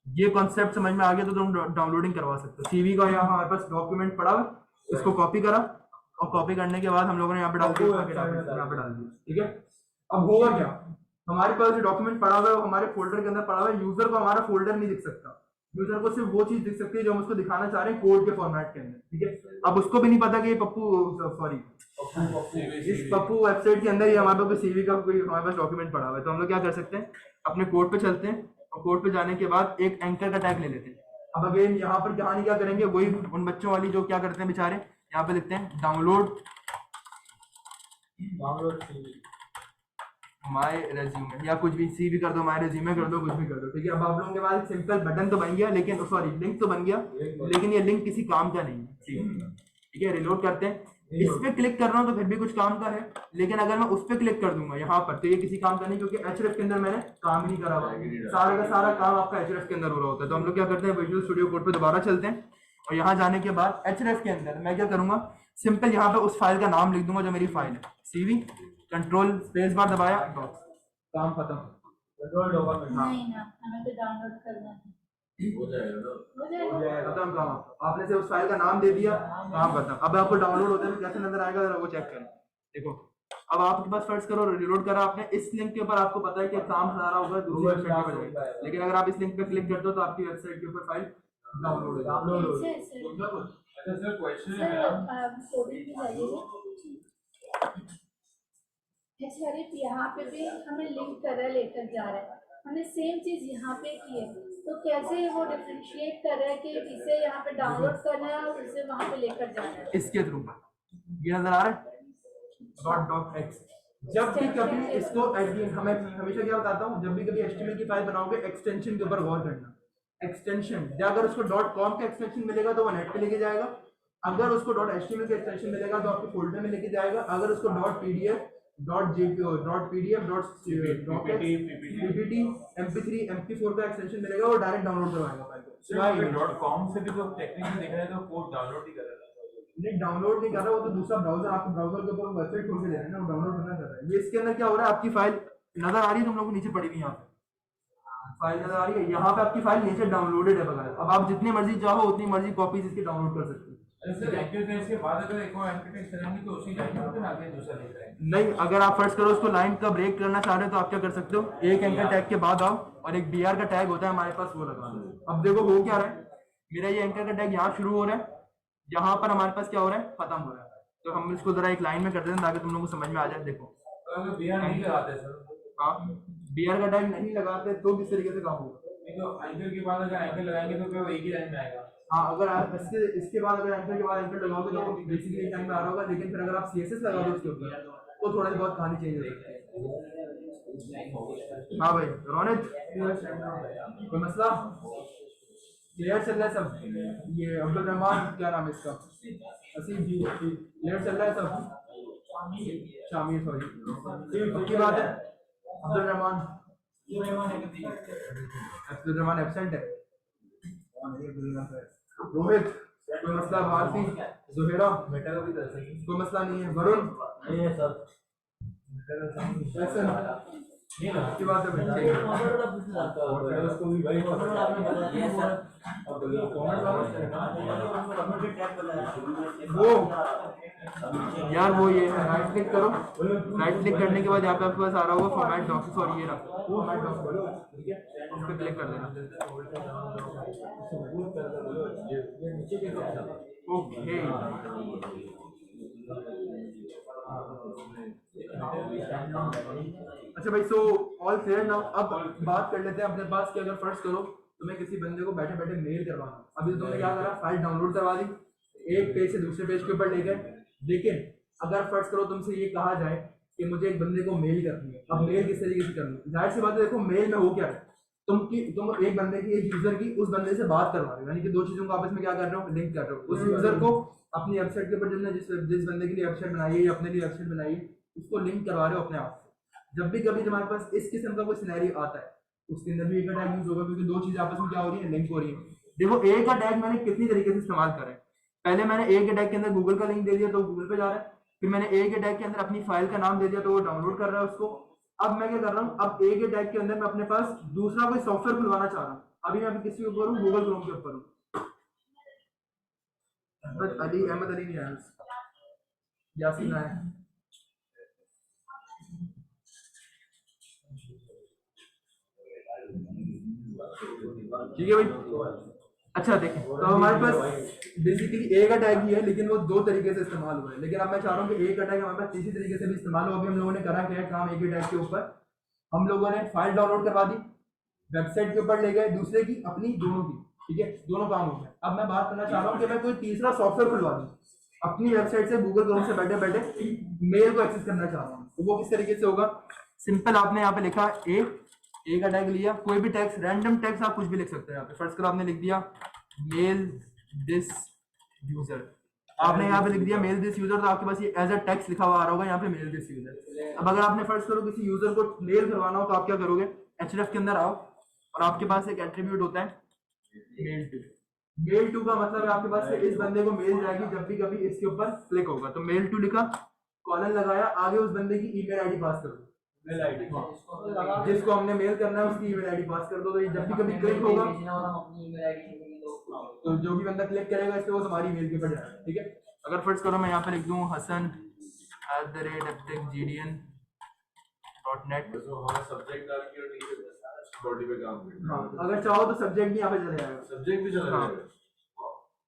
ये कॉन्सेप्ट समझ में आ गया तो तुम डाउनलोडिंग करवा सकते हो। सीवी का यहाँ हमारे पास डॉक्यूमेंट पड़ा हुआ, इसको कॉपी करा और कॉपी करने के बाद हम लोगों ने यहाँ पे डाल दिया, यहाँ पे डाल दिया, ठीक है। अब होगा क्या, हमारे पास जो डॉक्यूमेंट पड़ा हुआ है वो हमारे फोल्डर के अंदर पड़ा हुआ है। यूजर को हमारा फोल्डर नहीं दिख सकता, यूजर को सिर्फ वो चीज दिख सकती है जो हम उसको दिखाना चाह रहे हैं कोड के फॉर्मेट के अंदर, ठीक है। अब उसको भी नहीं पता कि ये इस पप्पू वेबसाइट के अंदर ही हमारे पास सीवी का कोई हमारे पास डॉक्यूमेंट पड़ा हुआ है। तो हम लोग क्या कर सकते हैं, अपने कोड पे चलते हैं और कोड पे जाने के बाद एक एंकर का टैग ले लेते हैं। अब अगेन यहाँ पर कहानी क्या करेंगे, वही उन बच्चों वाली जो क्या करते हैं बेचारे, यहाँ पे लिखते हैं डाउनलोड माय रेज्यूमे, या कुछ भी सीवी कर दो, माय रेज्यूमे कर दो, कुछ भी कर दो, ठीक है। अब आप लोगों के पास सिंपल बटन तो बन गया, लेकिन सॉरी लिंक तो बन गया, लेकिन ये लिंक किसी काम का नहीं है, ठीक है। रिलोड करते हैं, इस पे क्लिक कर रहा हूँ तो फिर भी कुछ काम का है, लेकिन अगर मैं उस पे क्लिक कर दूंगा यहाँ पर तो ये किसी काम का नहीं, क्योंकि एचरेफ के अंदर मैंने काम नहीं करा हुआ। सारा का सारा काम आपका एचरेफ के अंदर हो रहा होता है। तो हम लोग क्या करते हैं, विजुअल स्टूडियो कोड पे दोबारा चलते हैं और यहाँ जाने के बाद एचरेफ के अंदर मैं क्या करूंगा, सिंपल यहाँ पे उस फाइल का नाम लिख दूंगा जो मेरी फाइल है, सीवी, कंट्रोल स्पेस बार दबाया, काम खत्म। नहीं ना, हमें तो डाउनलोड करना है। हो जाएगा ना, खत्म काम। आपने से उस फाइल का नाम दे दिया, काम खत्म। अब आपको डाउनलोड होते हुए कैसे नजर आएगा जरा वो चेक करें। देखो अब आपके पास फर्स्ट करो, रिलोड करा आपने, इस लिंक के ऊपर आपको पता है कि काम सारा होगा दूसरी वेबसाइट पे जाएगा, लेकिन अगर आप इस लिंक पे क्लिक करते हो तो आपकी वेबसाइट के ऊपर फाइल डाउनलोड हो जाएगी। अच्छा सर, क्वेश्चन है मेरा। कोडिंग की वजह से हरीफ यहाँ पे भी हमें लिंक कर रहा है, लेकर जा रहा है, हमने सेम चीज यहाँ पे की है, तो कैसे वो डिफरेंशिएट कर रहा है कि इसे यहाँ पे डाउनलोड करना है और इसे वहाँ पे लेकर जाना है? इसके थ्रू ये नजर आ रहा है .docx। जब भी कभी इसको हमें हमेशा क्या बताता हूँ, जब भी कभी HTML की फाइल बनाओगे एक्सटेंशन के ऊपर गौर करना। एक्सटेंशन अगर उसको .com का एक्सटेंशन मिलेगा तो वो नेट पे लेके जाएगा, अगर उसको .html का एक्सटेंशन मिलेगा तो आपके फोल्डर में लेके जाएगा, अगर उसको .pdf PPT MP3 MP4 का एक्सटेंशन मिलेगा वो डायरेक्ट डाउनलोड करवाएगा फाइल को। .com से भी तो टेक्निकली देख रहे हैं तो कोड डाउनलोड ही कर रहा है, नहीं डाउनलोड नहीं कर रहा, वो तो दूसरा ब्राउजर, आपके ब्राउजर के ऊपर वेबसाइट खोल के दे रहे हैं ना, वो डाउनलोड करना कर रहा है। ये इसके अंदर क्या हो रहा है, आपकी फाइल नजर आ रही है, तुम लोगों को नीचे पड़ी हुई यहाँ पे फाइल नजर आ रही है, यहाँ पे आपकी फाइल नीचे डाउनलोडेड है बगैर। अब आप जितनी मर्जी चाहो उतनी मर्जी कॉपीज इसकी डाउनलोड कर सकते हो। इसके बाद अगर एक और एंटिटेक्स करेंगे तो उसी लाइन में फिर आगे दूसरा लिख रहे हैं। नहीं, अगर आप फर्स्ट करो उसको लाइन का ब्रेक करना चाह रहे हो तो आप क्या कर सकते हो, एक एंकर टैग के बाद आओ और एक BR का टैग होता है हमारे पास, वो लगा दो। अब देखो हो क्या रहा है, मेरा ये एंकर का टैग यहाँ शुरू हो रहा है, यहाँ पर हमारे पास क्या हो रहा है, खत्म हो रहा है। तो हम इसको जरा एक लाइन में कर देते हैं ताकि तुम लोगों को समझ में आ जाए। देखो अगर BR नहीं लगाते सर, हाँ BR का टैग नहीं लगाते तो किस तरीके से काम होगा, नहीं तो एंकर के बाद अगर एंकर लगाएंगे तो फिर एक ही लाइन में आएगा। हाँ अगर आप इसके बाद अगर एंकर के बाद एंकर लगाओगे तो बेसिकली टाइम में आ रहा होगा, लेकिन फिर अगर आप CSS लगा दो उसके ऊपर तो थोड़ा सी बहुत कहानी चेंज हो सकती है। हाँ भाई रोनित, कोई मसला? क्लियर चल रहा है सब? ये अब्दुल रहमान, क्या नाम है इसका, असीम जी, क्लियर चल रहा है सब? शामिर सॉरी, पक्की बात है? अब्दुल रहमान एब्सेंट है। रोहित कोई मसला? भारती, जुहेरा कोई मसला नहीं है? वरुण की बात है वो यार, वो ये राइट क्लिक करो, राइट क्लिक करने के बाद यहाँ पे आपके पास आ रहा होगा फॉर्मेट डॉक्यूमेंट, और ये रहा फॉर्मेट डॉक्यूमेंट, ठीक है, उस पर क्लिक कर देना। ओके अच्छा भाई, सो ऑल क्लियर नाउ। अब बात कर लेते हैं अपने पास कि अगर फर्स्ट करो तुम्हें किसी बंदे को बैठे बैठे मेल करवाना, अभी तो तुमने क्या करा, फाइल डाउनलोड करवा दी, एक पेज से दूसरे पेज के ऊपर ले गए, लेकिन अगर फर्स्ट करो तुमसे ये कहा जाए कि मुझे एक बंदे को मेल करनी है, अब मेल किस तरीके से करनी है? जाहिर सी बात है, देखो मेल में हो क्या है, तुम एक बंदे की, एक यूजर की उस बंदे से बात करवा रहे हो, यानी कि दो चीजों को आपस में क्या कर रहे हो, लिंक कर रहे हो। उस यूजर को अपनी वेबसाइट के ऊपर जिस बंदे के लिए वेबसाइट बनाई है या अपने लिए वेबसाइट बनाई है उसको लिंक करवा रहे हो अपने आप से। जब भी कभी तुम्हारे पास इस किस्म का कोई सिनेरियो आता है उसके अंदर भी एक टैग यूज होगा, क्योंकि दो चीजें आपस में क्या हो रही है, लिंक हो रही है। देखो ए का टैग मैंने कितनी तरीके से इस्तेमाल करा है। पहले मैंने ए के टैग के अंदर गूगल का लिंक दे दिया तो गूगल पे जा रहा है, फिर मैंने ए के टैग के अंदर अपनी फाइल का नाम दे दिया तो वो डाउनलोड कर रहा है उसको। अब मैं क्या कर रहा हूँ, अब ए के टैग के अंदर मैं अपने पास दूसरा कोई सॉफ्टवेयर खुलवाना चाह रहा हूँ। अभी मैं किसी के ऊपर हूँ, गूगल क्रोम के ऊपर हूँ। अहमद अली नहीं आया, यासीन आया। ठीक है भाई। अच्छा देखिए, तो हमारे पास बेसिकली ए का टैग ही है, लेकिन वो दो तरीके से इस्तेमाल हुआ है। लेकिन अब मैं चाह रहा हूँ कि ए का टैग हमारे पास तीसरी तरीके से भी इस्तेमाल हो। अभी हम लोगों ने करा क्या है काम ए के टैग के ऊपर, हम लोगों ने फाइल डाउनलोड करवा दी, वेबसाइट के ऊपर ले गए दूसरे की अपनी दोनों की, ठीक है, दोनों काम हो गए। अब मैं बात करना चाह रहा हूँ कि मैं कोई तीसरा सॉफ्टवेयर खुलवा दूँ अपनी वेबसाइट से, गूगल क्रोम से बैठे बैठे मेल को एक्सेस करना चाह रहा हूँ, तो वो किस तरीके से होगा। सिंपल, आपने यहाँ पे लिखा ए का टैग लिया, कोई भी टैक्स, रैंडम टैक्स आप कुछ भी लिख सकते हैं यहाँ पे। फर्स्ट कर आपने लिख दिया मेल दिस यूजर, आपने यहाँ पे लिख दिया मेल दिस यूजर, तो आपके पास ये एज अ टेक्स्ट लिखा हुआ आ रहा होगा यहाँ पे मेल दिस यूजर। अब अगर आपने फर्स्ट करो किसी यूजर को मेल करवाना हो तो आप क्या करोगे, href के अंदर आओ और आपके पास एक एट्रीब्यूट होता है मेल टू। मेल टू का मतलब है आपके पास से इस बंदे को मेल जाएगी जब भी कभी इसके ऊपर क्लिक होगा, तो मेल टू लिखा, कॉलन लगाया, आगे उस बंदे की ईमेल आईडी पास कर दो, मेल आईडी जिसको हमने मेल करना है उसकी ईमेल आईडी पास कर दो। तो जब भी कभी क्लिक होगा तो जो भी बंदा क्लिक करेगा इस पे वो तुम्हारी मेल के ऊपर जाएगा, ठीक है। अगर फर्स्ट करो मैं यहाँ पे लिख दूँ hasan@gdn.net, तो हमारा सब्जेक्ट डाल के और नीचे बॉडी पे काम करना। हाँ, अगर चाहो तो सब्जेक्ट भी यहाँ पे चले जाएगा, सब्जेक्ट भी चला हाँ। जाएगा,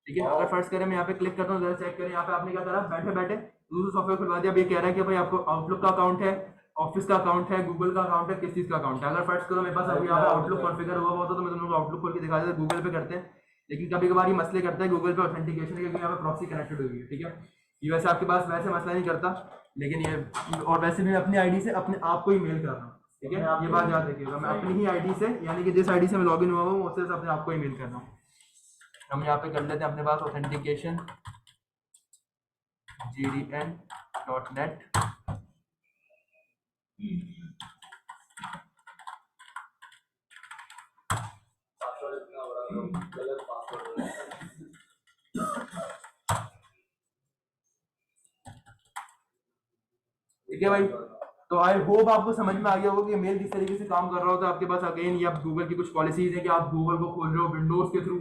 ठीक है। अगर फर्स्ट करें मैं यहाँ पे क्लिक करता हूँ, जरा चेक करें यहाँ पे आपने क्या करा, बैठे बैठे दूसरा सॉफ्टवेयर खुलवा दिया। अब ये कह रहा है कि भाई आपको आउटलुक का अकाउंट है, ऑफिस का अकाउंट है, गूगल का अकाउंट है, किस चीज का अकाउंट है। अगर फर्स्ट करो मेरे पास अभी यहाँ पे आउटलुक कॉन्फ़िगर हुआ होता तो मैं तुम लोग को आउटलुक खोल के दिखा देता। गूगल पे करते हैं, लेकिन कभी कभार ये मसले करता है गूगल पे ऑथेंटिकेशन के, क्योंकि यहाँ पे प्रॉक्सी कनेक्टेड हुई है, ठीक है। ये वैसे आपके पास वैसे मसला नहीं करता, लेकिन ये, और वैसे भी मैं अपनी आईडी से अपने आप को ही मेल कर रहा हूँ, ठीक है, ये बात याद रखिएगा। मैं अपनी ही आईडी से, यानी कि जिस आईडी से मैं लॉगिन हुआ हूँ उससे अपने आप को ही मेल कर रहा हूँ। हम यहाँ पे कर लेते हैं अपने पास ऑथेंटिकेशन gdn.net, ठीक है भाई। तो आई होप आपको समझ में आ गया होगा कि मेल किस तरीके से काम कर रहा होता है आपके पास। अगेन ये आप गूगल की कुछ पॉलिसीज है कि आप गूगल को खोल रहे हो विंडोज के थ्रू।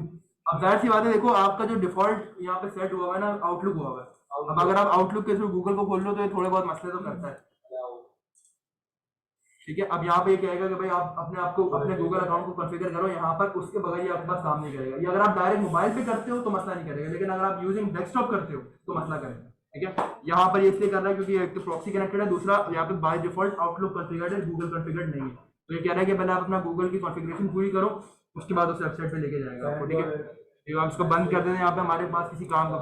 अब जाहिर सी बात है, देखो आपका जो डिफॉल्ट यहाँ पे सेट हुआ है ना, आउटलुक हुआ है। अब अगर आप आउटलुक के थ्रू गूगल को खोल रहे हो तो ये थोड़े बहुत मसले तो करता है, ठीक है। अब यहाँ पे ये कहेगा कि भाई आप अपने आप को अपने गूगल अकाउंट को कॉन्फ़िगर करो यहाँ पर, उसके बगैर ये आपके पास काम नहीं करेगा। ये अगर आप डायरेक्ट मोबाइल पे करते हो तो मसला नहीं करेगा, लेकिन अगर आप यूजिंग डेस्कटॉप करते हो तो मसला करेगा, ठीक है। यहाँ पर ये इसलिए कर रहा है क्योंकि एक तो प्रॉक्सी कनेक्टेड है, दूसरा यहाँ पे बाय डिफॉल्ट आउटलुक कॉन्फ़िगर्ड है, गूगल कॉन्फ़िगर्ड नहीं है। तो ये कह रहा है कि पहले आप अपना गूगल की कॉन्फ़िगरेशन पूरी करो, उसके बाद उस वेबसाइट पे लेके जाएगा आपको, ठीक है। तो आप इसको बंद कर देते हैं, यहाँ पे हमारे पास किसी काम का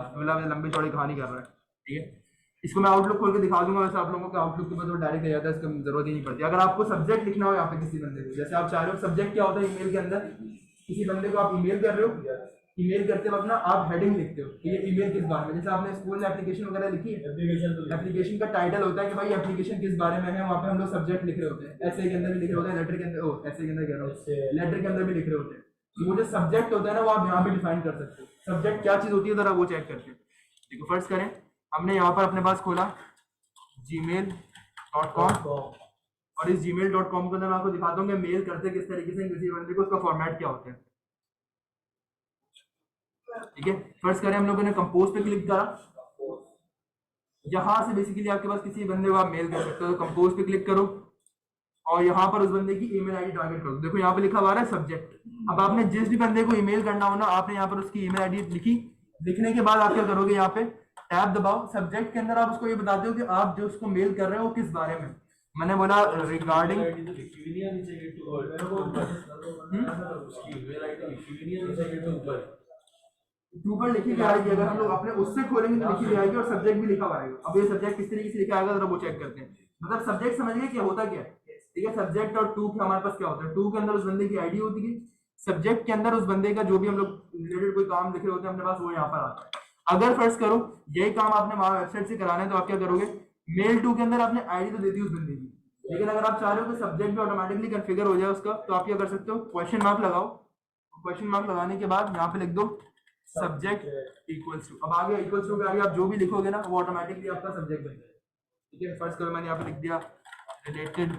लंबी चौड़ी कहानी कर रहा है, ठीक है। इसको मैं आउटलुक खोल के दिखा दूंगा, वैसे आप लोगों को आउटलुक के बाद डायरेक्ट ले जाता है, इसकी जरूरत ही नहीं पड़ती। अगर आपको सब्जेक्ट लिखना हो यहाँ पे किसी बंदे को, जैसे आप चाह रहे हो, सब्जेक्ट क्या होता है ईमेल के अंदर, किसी बंदे को आप ईमेल कर रहे हो, ईमेल करते वक्त ना आप हेडिंग लिखते हो कि ये ईमेल किस बारे में, जैसे आपने स्कूल में एप्लीकेशन वगैरह लिखी है, एप्लीकेशन का टाइटल होता है कि भाई एप्लीकेशन किस बारे में है, वहाँ पे हम लोग सब्जेक्ट लिख रहे होते हैं। ऐसे के अंदर भी लिख रहे होते हैं, लेटर के अंदर, ऐसे के अंदर कह रहा हूँ, लेटर के अंदर भी लिख रहे होते हैं। तो वो जो सब्जेक्ट होता है ना, वो आप यहाँ पे डिफाइन कर सकते हो। सब्जेक्ट क्या चीज होती है जरा वो चेक करते हैं। देखो फर्स्ट करें, हमने यहाँ पर अपने पास खोला gmail.com, और इस gmail.com के अंदर मैं आपको दिखाता हूँ कि मेल करते किस तरीके से किसी बंदे को, उसका फॉर्मेट क्या होता है, ठीक है। फर्स्ट करें, हम लोगों ने कंपोज पे क्लिक करा, यहाँ से बेसिकली आपके पास किसी बंदे को आप मेल कर सकते हो। तो कंपोज पे क्लिक करो और यहाँ पर उस बंदे की ईमेल आईडी टारगेट करो। देखो यहाँ पे लिखा हुआ है सब्जेक्ट। अब आपने जिस भी बंदे को ईमेल करना हो ना, आपने यहाँ पर उसकी ईमेल आईडी लिखी, लिखने के बाद आप क्या करोगे, यहाँ पे टैब दबाओ, सब्जेक्ट के अंदर आप उसको ये बताते हो कि आप जो उसको मेल कर रहे हो किस बारे में। मैंने बोला रिगार्डिंग, ऊपर लिखी आएगी, अगर हम लोग अपने उससे खोलेंगे तो लिखी आएगी, और सब्जेक्ट भी लिखा आएगा। अब ये सब्जेक्ट किस तरीके से लिखा आएगा जरा वो चेक करते हैं। मतलब सब्जेक्ट समझ गए क्या होता क्या है, ठीक है। सब्जेक्ट और टू के हमारे पास क्या होता है, टू के अंदर उस बंदे की आईडी होती है, सब्जेक्ट के अंदर उस बंदे का जो भी हम लोग रिलेटेड कोई काम लिख रहे होते हैं अपने पास, वो यहाँ पर आता है। अगर फर्स्ट करो यही काम आपने वहां वेबसाइट से कराना है तो आप क्या करोगे, मेल टू के अंदर आपने आईडी तो दे दी उस बंदे की, लेकिन अगर आप चाह रहे हो कि सब्जेक्ट भी ऑटोमेटिकली कॉन्फ़िगर हो जाए उसका, तो आप क्या कर सकते हो, क्वेश्चन मार्क लगाओ। क्वेश्चन मार्क लगाने के बाद यहाँ पे लिख दो सब्जेक्ट इक्वल्स टू, अब आगे इक्वल्स टू के आगे आप जो भी लिखोगे ना वो ऑटोमेटिकली आपका सब्जेक्ट बन जाएगा। ठीक है, फर्स्ट करो मैंने यहाँ पे लिख दिया रिलेटेड टू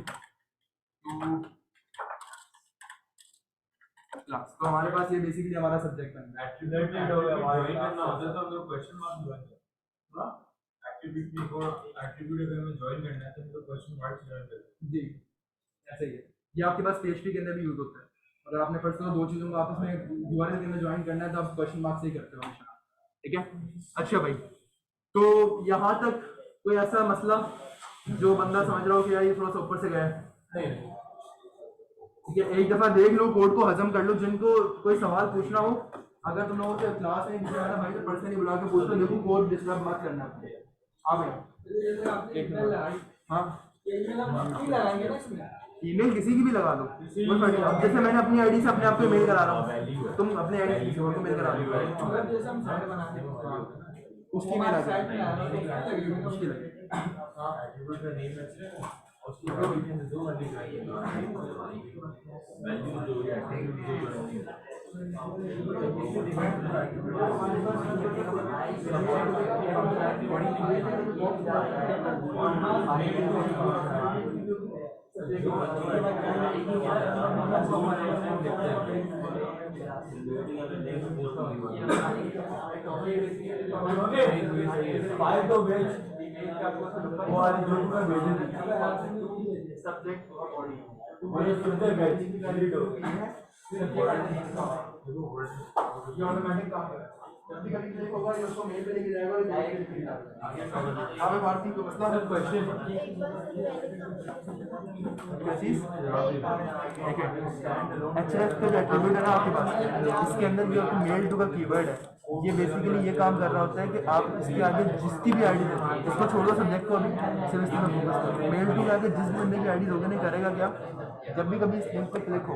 क्लास, तो हमारे पास ये बेसिकली हमारा सब्जेक्ट बन गया। एट्रीब्यूट हो गया, ज्वाइन करना होता है तो अगर क्वेश्चन मार्क ज्वाइन करना, हां एट्रीब्यूट में को एट्रीब्यूट अगर हमें ज्वाइन करना है तो क्वेश्चन मार्क ज्वाइन करना जी ऐसे ही है, ये आपके पास PHP के अंदर भी यूज होता है। अगर आपने फर्स्ट को दो चीजों को आपस में URL के अंदर ज्वाइन करना है तो आप क्वेश्चन मार्क से ही करते हो हमेशा। ठीक है, अच्छा भाई, तो यहाँ तक कोई ऐसा मसला जो बंदा समझ रहा हो कि यार ये थोड़ा सा ऊपर से गया है? नहीं ठीक है, एक दफा देख लो, कोड को हजम कर लो, जिनको कोई सवाल पूछना हो अगर तुम लोगों के क्लास में किसी वाला भाई तो पर्सनली बुला के पूछ लो, देखो कोड डिस्टर्ब मत करना। हाँ भाई, हाँ ईमेल किसी की भी लगा दो, कोई फर्क नहीं। जैसे मैंने अपनी आईडी से अपने आप को मेल करा रहा हूँ, तुम अपने आईडी से किसी और को मेल करा दो, उसकी मेल आ जाएगी, उसकी लगेगी। एट्रीब्यूट का नेम है उसको दो वाली वैल्यू जो है सब्जेक्ट और बॉडी ये ऑटोमेटिक काम करेगा, जब भी कभी क्लिक होगा ये उसको मेल पे लेके जाएगा और डायरेक्ट क्लिक करेगा। यहाँ पे भारती को मसला है क्वेश्चन क्या चीज ठीक है, HRF का जो एट्रीब्यूट है ना आपके पास, इसके अंदर जो मेल टू का कीवर्ड है, ये बेसिकली ये काम कर रहा होता है कि आप इसके आगे जिसकी भी आईडी देते हैं, इसको छोड़ दो सब्जेक्ट को, अभी सिर्फ इस पर फोकस करो। मेल टू के आगे जिस बंदे की आईडी दोगे नहीं करेगा क्या, जब भी कभी इस लिंक पे क्लिक हो,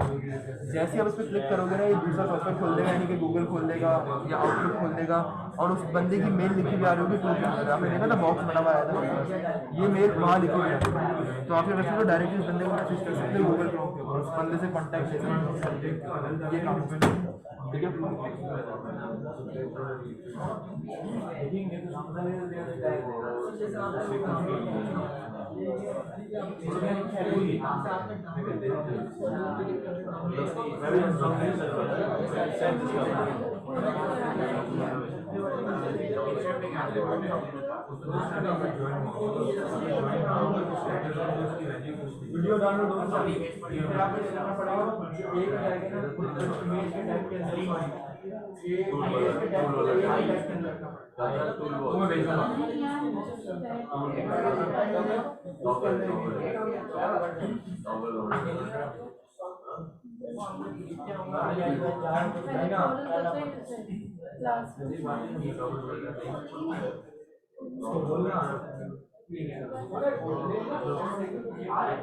जैसे ही आप इस पर क्लिक करोगे ना ये दूसरा सॉफ्टवेयर खोल देगा, यानी कि गूगल खोल देगा या आउटलुक खोल देगा, और उस बंदे की मेल लिखी हुई आ रही होगी टू क्लिक। आपने देखा था बॉक्स बना हुआ आया था, ये मेल वहाँ लिखी हुई है, तो आप वैसे तो डायरेक्टली उस बंदे को मैसेज कर सकते हो गूगल क्रोम के ऊपर, उस बंदे से कॉन्टैक्ट ले सकते हो, ये काम ठीक है। वीडियो डाउनलोड हो सभी फिर आपको चलाना पड़ेगा, एक जाएगा ना कुछ इमेज के टाइप के अंदर ये इमेज के टाइप के अंदर वो मैं भेजूंगा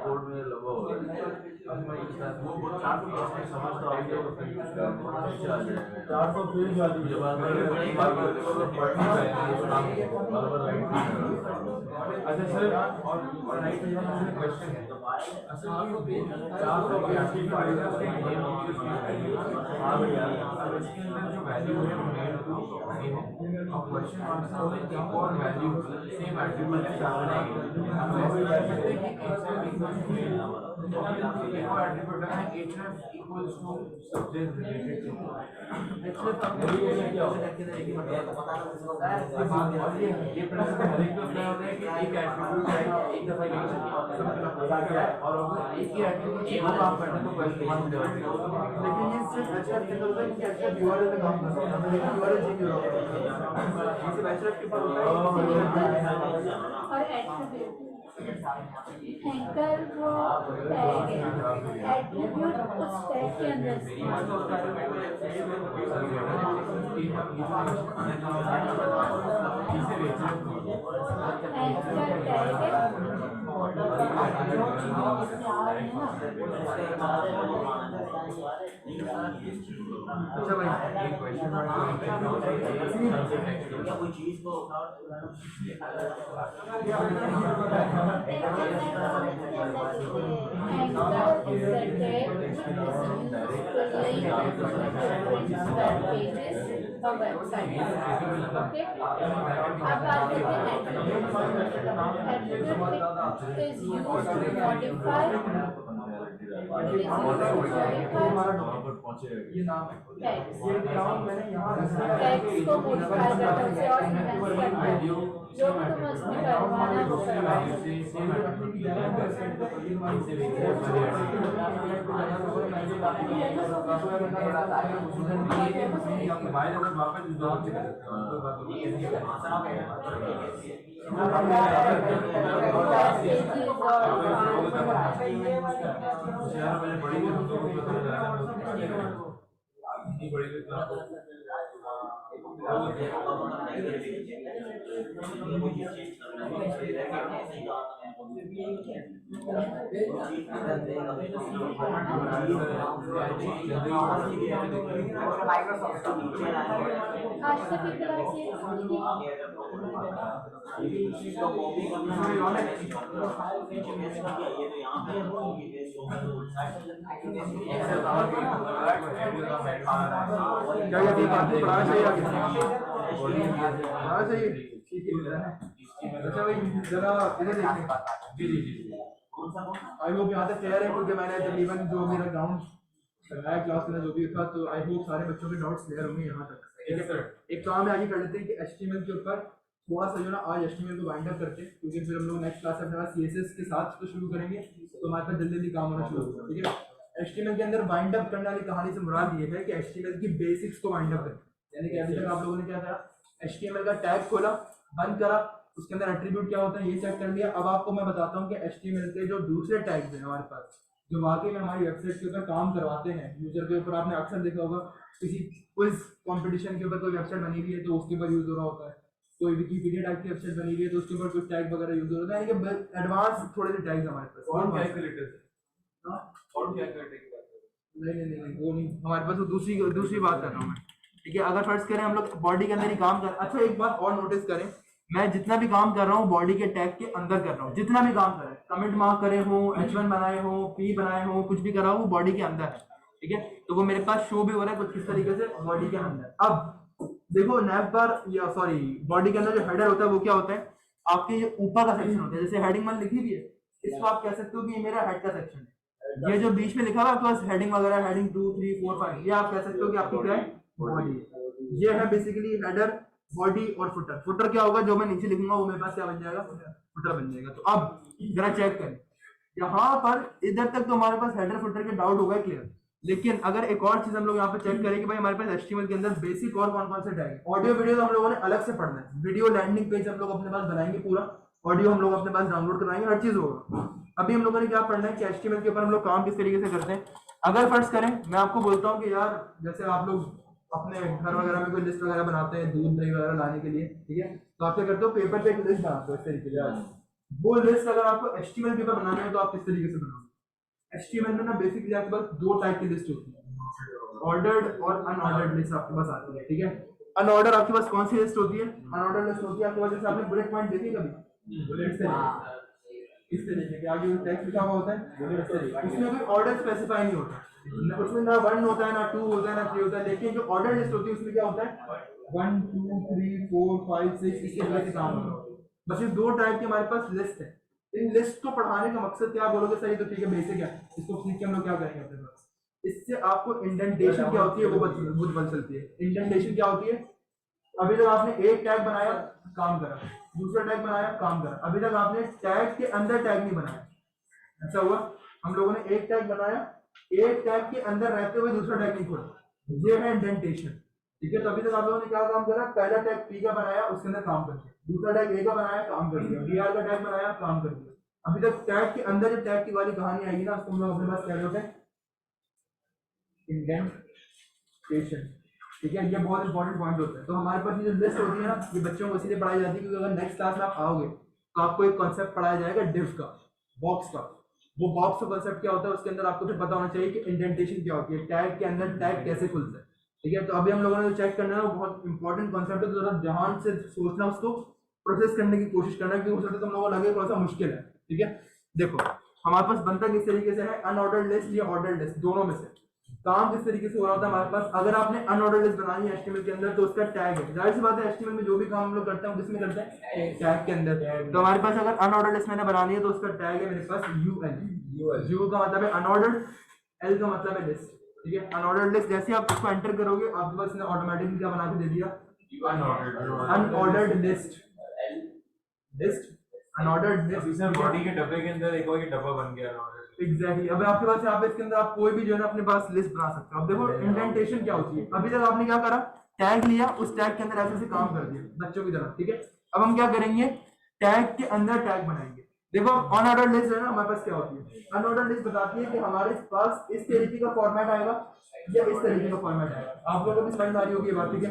कोड में लगा हुआ है वो बहुत चार समझता हूँ चार सौ पेज वाली जब अच्छा सर और राइट में क्वेश्चन है असल में 400 82 फाइल है उसके नेम और इसके अंदर जो वैल्यू है वो मेल टू ये है और क्वेश्चन आंसर में एक और वैल्यू सेम एट्रीब्यूट के साथ बनाएंगे हम ऐसे कर सकते हैं कि एक और एट्रीब्यूट है href equals to subject related to ये प्रिंसिपल हर एक में होता है कि एक एट्रीब्यूट है एक दफा और अगर एक ही एट्रीब्यूट से दो काम करना तो क्वेश्चन मार्क देना, लेकिन ये सिर्फ HRF के अंदर होता है कि HRF URL में काम करता है, लेकिन URL चेंज हो रहा है, सिर्फ HRF के ऊपर होता है। और एट्रीब्यूट एंकर वो टैग है, एट्रीब्यूट उस टैग के अंदर एंकर टैग है अच्छा भाई एक क्वेश्चन कोई चीज को anchor is the tag which is used to link different web pages website. Okay, अब बात करते हैं attribute is used to modify वहाँ पर पहुँचेगा ये नाम है टेक्स्ट ये अकाउंट मैंने यहाँ टेक्स्ट को मॉडिफाई करना उसे और इनहेंस करना है, जो भी तुम्हें उसमें करवाना है वो करवाना है। आज तक की क्लास ये क्या ये ठीक आपको पढ़ाना चाहिए आगे पढ़ाना चाहिए अच्छा भाई जरा इधर देखिए आई होप यहाँ तक क्लियर है क्योंकि मैंने तकरीबन जो मेरा ग्राउंड लगाया क्लास में जो भी था तो आई होप सारे बच्चों के डाउट्स क्लियर होंगे यहाँ तक। एक काम आगे कर लेते हैं कि HTML के ऊपर थोड़ा सा जो ना आज HTML को वाइंड अप करते हैं क्योंकि फिर हम लोग नेक्स्ट क्लास में अपना CSS के साथ तो शुरू करेंगे तो हमारे पास जल्दी जल्दी काम होना शुरू होगा। ठीक है, HTML के अंदर वाइंड अप करने वाली कहानी से मुराद ये है कि HTML की बेसिक्स को वाइंड अप करें, यानी कि अभी तक आप लोगों ने क्या करा, HTML का टैग खोला, बंद करा, उसके अंदर एट्रीब्यूट क्या होता है ये चेक कर लिया। अब आपको मैं बताता हूँ कि HTML के जो दूसरे टैग्स हैं हमारे पास जो वाकई में हमारी वेबसाइट के ऊपर काम करवाते हैं यूजर के ऊपर। आपने अक्सर देखा होगा किसी क्विज कंपटीशन के ऊपर कोई वेबसाइट बनी हुई है तो उसके ऊपर यूज हो रहा होता है, कोई विकिपीडिया टाइप की वेबसाइट बनी हुई है तो उसके ऊपर कुछ टैग वगैरह यूज हो रहा है, यानी कि एडवांस थोड़े से टैग्स हमारे पास। और कैलकुलेटर और क्या करते हैं? नहीं वो नहीं, हमारे पास तो दूसरी बात कर रहा हूँ मैं। ठीक है, अगर फर्ज करें हम लोग बॉडी के अंदर ही काम कर, अच्छा एक बात और नोटिस करें, मैं जितना भी काम कर रहा हूँ बॉडी के टैग के अंदर कर रहा हूँ, जितना भी काम करें, कमेंट मार्क करे हो, H1 बनाए हो, P बनाए हो, कुछ भी करा हो वो बॉडी के अंदर है। ठीक है, तो वो मेरे पास शो भी हो रहा है कुछ किस तरीके से बॉडी के अंदर। अब देखो नैव बार या सॉरी बॉडी के अंदर जो हेडर होता है वो क्या होता है, आपके जो ऊपर का सेक्शन होता है, जैसे हेडिंग 1 लिखी हुई है इसको आप कह सकते हो कि ये मेरा हेड का सेक्शन है। ये जो बीच में लिखा हुआ है आपके पास हेडिंग वगैरह, हेडिंग 2 3 4 5, ये आप कह सकते हो कि आपकी क्या है, बॉडी। ये है बेसिकली हेडर, बॉडी और फुटर। फुटर क्या होगा, जो मैं नीचे लिखूंगा वो मेरे पास क्या बन जाएगा, फुटर बन जाएगा। तो अब जरा चेक करें यहाँ पर, इधर तक तो हमारे पास हेडर फुटर के डाउट होगा क्लियर। लेकिन अगर एक और चीज हम लोग यहाँ पे चेक करें कि भाई हमारे पास HTML के अंदर बेसिक और कौन कौन से टैग है। ऑडियो वीडियो तो हम लोगों ने अलग से पढ़ना है, वीडियो लैंडिंग पेज हम लोग अपने पास बनाएंगे, पूरा ऑडियो हम लोग अपने पास डाउनलोड कराएंगे, हर चीज होगा। अभी हम लोगों ने क्या पढ़ना है कि HTML के ऊपर हम लोग काम किस तरीके से करते हैं। अगर फर्ज करें मैं आपको बोलता हूँ कि यार जैसे आप लोग अपने घर वगैरह में कोई लिस्ट वगैरह बनाते हैं दूध दही वगैरह लाने के लिए, ठीक है, तो आप क्या करते हो, पेपर पे एक लिस्ट बनाते हो इस तरीके से। वो लिस्ट अगर आपको HTML पेपर बनाना है तो आप किस तरीके से बनाओगे। HTML में ना बेसिकली आपके पास दो टाइप की लिस्ट होती है, ऑर्डर्ड और अनऑर्डर्ड लिस्ट आपके पास आती है। ठीक है, अनऑर्डर आपके पास कौन सी लिस्ट होती है, अनऑर्डर लिस्ट होती है आपके पास जैसे आपने बुलेट पॉइंट देखी कभी, बुलेट से इस तरीके के आगे टेक्स्ट लिखा हुआ होता है, उसमें कोई ऑर्डर स्पेसिफाई नहीं होता, उसमें ना 1 होता है, ना 2 होता है, ना 3 होता है। लेकिन जो ऑर्डर लिस्ट होती है उसमें क्या होता है, 1 2 3 4 5 6 इसके तरह के काम होता है। बस ये दो टाइप की हमारे पास लिस्ट है। इन लिस्ट को पढ़ाने का मकसद क्या, बोलोगे सही तो ठीक है, बेसिक है, इसको सीख के हम लोग क्या करेंगे अपने पास, इससे आपको इंडेंटेशन क्या होती है वो पता चलती है। इंडेंटेशन क्या होती है, अभी तक आपने एक टैग बनाया काम करा, दूसरा टैग बनाया काम करा, अभी तक आपने टैग के अंदर टैग नहीं बनाया। ऐसा हुआ हम लोगों ने एक टैग बनाया, एक टैग के अंदर रहते हुए दूसरा टैग नहीं खोला, ये है इंडेंटेशन। ठीक है, तो अभी तक आप लोगों ने क्या काम करा, पहला टैग P का बनाया उसके अंदर काम कर दिया, दूसरा टैग A का बनाया काम कर दिया, BR का टैग बनाया काम कर दिया। अभी तक टैग के अंदर जो टैग की वाली कहानी आएगी ना उसको हम लोग अपने पास क्या होता है, इंडेंटेशन। ठीक है, ये बहुत इंपॉर्टेंट पॉइंट होता है। तो हमारे पास ये जो लिस्ट होती है ना ये बच्चों को इसीलिए पढ़ाई जाती है क्योंकि अगर नेक्स्ट क्लास में आप आओगे तो आपको एक कॉन्सेप्ट पढ़ाया जाएगा डिव का, बॉक्स का। वो बॉक्स का कॉन्सेप्ट क्या होता है उसके अंदर आपको फिर पता होना चाहिए कि इंडेंटेशन क्या होती है, टैग के अंदर टैग कैसे खुलता है। ठीक है, तो अभी हम लोगों ने जो चेक करना है वो बहुत इंपॉर्टेंट कॉन्सेप्ट है, तो जरा ध्यान से सोचना, उसको प्रोसेस करने की कोशिश करना, क्योंकि हो सकता है तुम लोगों को लगे थोड़ा सा मुश्किल है। ठीक है, देखो हमारे पास बनता किस तरीके से है, अनऑर्डर्ड लिस्ट या ऑर्डर्ड लिस्ट, दोनों में से। काम किस तरीके से हो रहा होता है हमारे पास, अगर आपने अनऑर्डर्ड लिस्ट बनानी है HTML के अंदर तो उसका टैग है, जाहिर सी बात है HTML में जो भी काम हम लोग करते हैं किसमें करते हैं, टैग के अंदर। तो हमारे पास अगर अनऑर्डर्ड लिस्ट मैंने बनानी है तो उसका टैग है मेरे पास UL। U का मतलब है अनऑर्डर्ड, L का मतलब है लिस्ट, ठीक है। अनऑर्डर्ड लिस्ट जैसे आप इसको एंटर करोगे आपके पास इसने ऑटोमेटिकली क्या बना के दे दिया, unordered list, unordered list. Body के डब्बे के अंदर एक और ये डब्बा बन गया एग्जैक्टली। अब आपके पास यहाँ पे इसके अंदर आप कोई भी जो है ना अपने पास लिस्ट बना सकते हो। अब देखो इंडेंटेशन क्या होती है, अभी तक आपने क्या करा, टैग लिया, उस टैग के अंदर ऐसे ऐसे काम कर दिया बच्चों की तरह, ठीक है। अब हम क्या करेंगे, टैग के अंदर टैग बनाएंगे। देखो अनऑर्डर्ड लिस्ट है ना हमारे पास क्या होती है, अनऑर्डर्ड लिस्ट बताती है कि हमारे पास इस तरीके का फॉर्मेट आएगा या इस तरीके का फॉर्मेट आएगा। आप लोगों को भी समझ में आ रही होगी ये बात, ठीक है।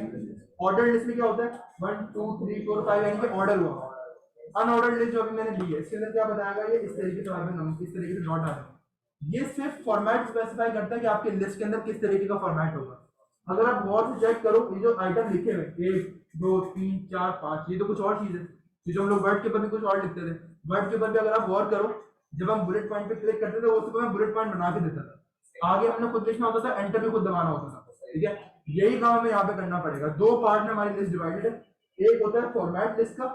ऑर्डर लिस्ट में क्या होता है 1 2 3 4 5 यानी कि ऑर्डर हुआ। अनऑर्डर्ड लिस्ट जो अभी मैंने दी है इसके अंदर क्या बताएगा, ये इस तरीके से हमारे पास इस तरीके से डॉट आ जाएगा। ये सिर्फ फॉर्मेट स्पेसिफाई करता है कि आपके लिस्ट के अंदर किस तरीके का फॉर्मेट होगा। अगर आप गौर से चेक करो ये जो आइटम लिखे हुए 1 2 3 4 5 ये तो कुछ और चीज है, जो हम लोग वर्ड के ऊपर भी कुछ और लिखते थे। वर्ड के ऊपर भी अगर आप गौर करो जब हम बुलेट पॉइंट पे क्लिक करते थे उसको मैं बुलेट पॉइंट बना के देता था, आगे हमने खुद लिखना होता था, एंटर भी खुद दबाना होता था, ठीक है। यही काम हमें यहाँ पे करना पड़ेगा। दो पार्ट में हमारी लिस्ट डिवाइडेड है, एक होता है फॉर्मेट लिस्ट का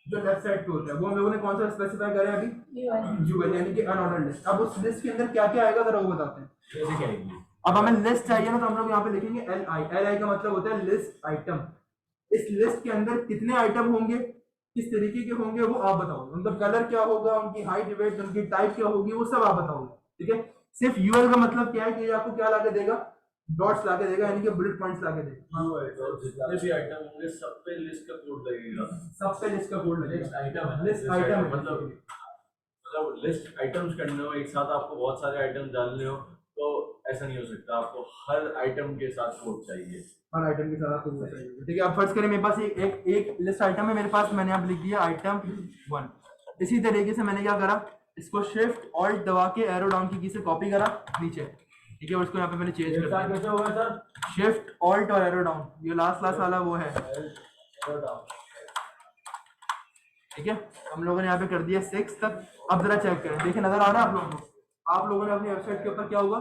जो लेफ्ट साइड पे होता है, वो हम लोगों ने कौन सा स्पेसिफाई करा है अभी, UL यानी कि अनऑर्डर्ड लिस्ट। अब उस लिस्ट के अंदर क्या क्या आएगा जरा वो बताते हैं। अब हमें लिस्ट चाहिए ना तो हम लोग यहाँ पे लिखेंगे LI का मतलब होता है लिस्ट आइटम। इस लिस्ट के अंदर कितने आइटम होंगे, किस तरीके के होंगे वो आप बताओगे, उनका कलर क्या होगा, उनकी हाइट वेट उनकी टाइप क्या होगी वो सब आप बताओगे, ठीक है। सिर्फ UL का मतलब क्या है कि आपको क्या लाके देगा, डॉट्स लाके देगा यानी कि बुलेट पॉइंट्स लाके देगा। जितने भी आइटम होंगे सब पे लिस्ट का कोड लगेगा, सब पे लिस्ट का कोड लगेगा, लिस्ट आइटम मतलब लिस्ट आइटम्स करने हो एक साथ, आपको बहुत सारे आइटम डालने हो तो ऐसा नहीं हो सकता, आपको हर आइटम के साथ कोड चाहिए, हर आइटम के साथ कोड चाहिए, ठीक है। अब फर्ज करें मेरे पास एक लिस्ट आइटम है मेरे पास, मैंने यहाँ लिख दिया आइटम 1। इसी तरीके से मैंने क्या करा, इसको शिफ्ट ऑल्ट दबा के एरो डाउन की से कॉपी करा नीचे, ठीक है। और इसको यहाँ पे मैंने चेंज कर दिया, कैसे होगा सर, शिफ्ट ऑल्ट और एरो डाउन, ये लास्ट वाला वो है, ठीक है। हम लोगों ने यहाँ पे कर दिया 6 तक। अब जरा चेक करें, देखिए नजर आ रहा है आप लोगों ने अपनी वेबसाइट के ऊपर क्या हुआ,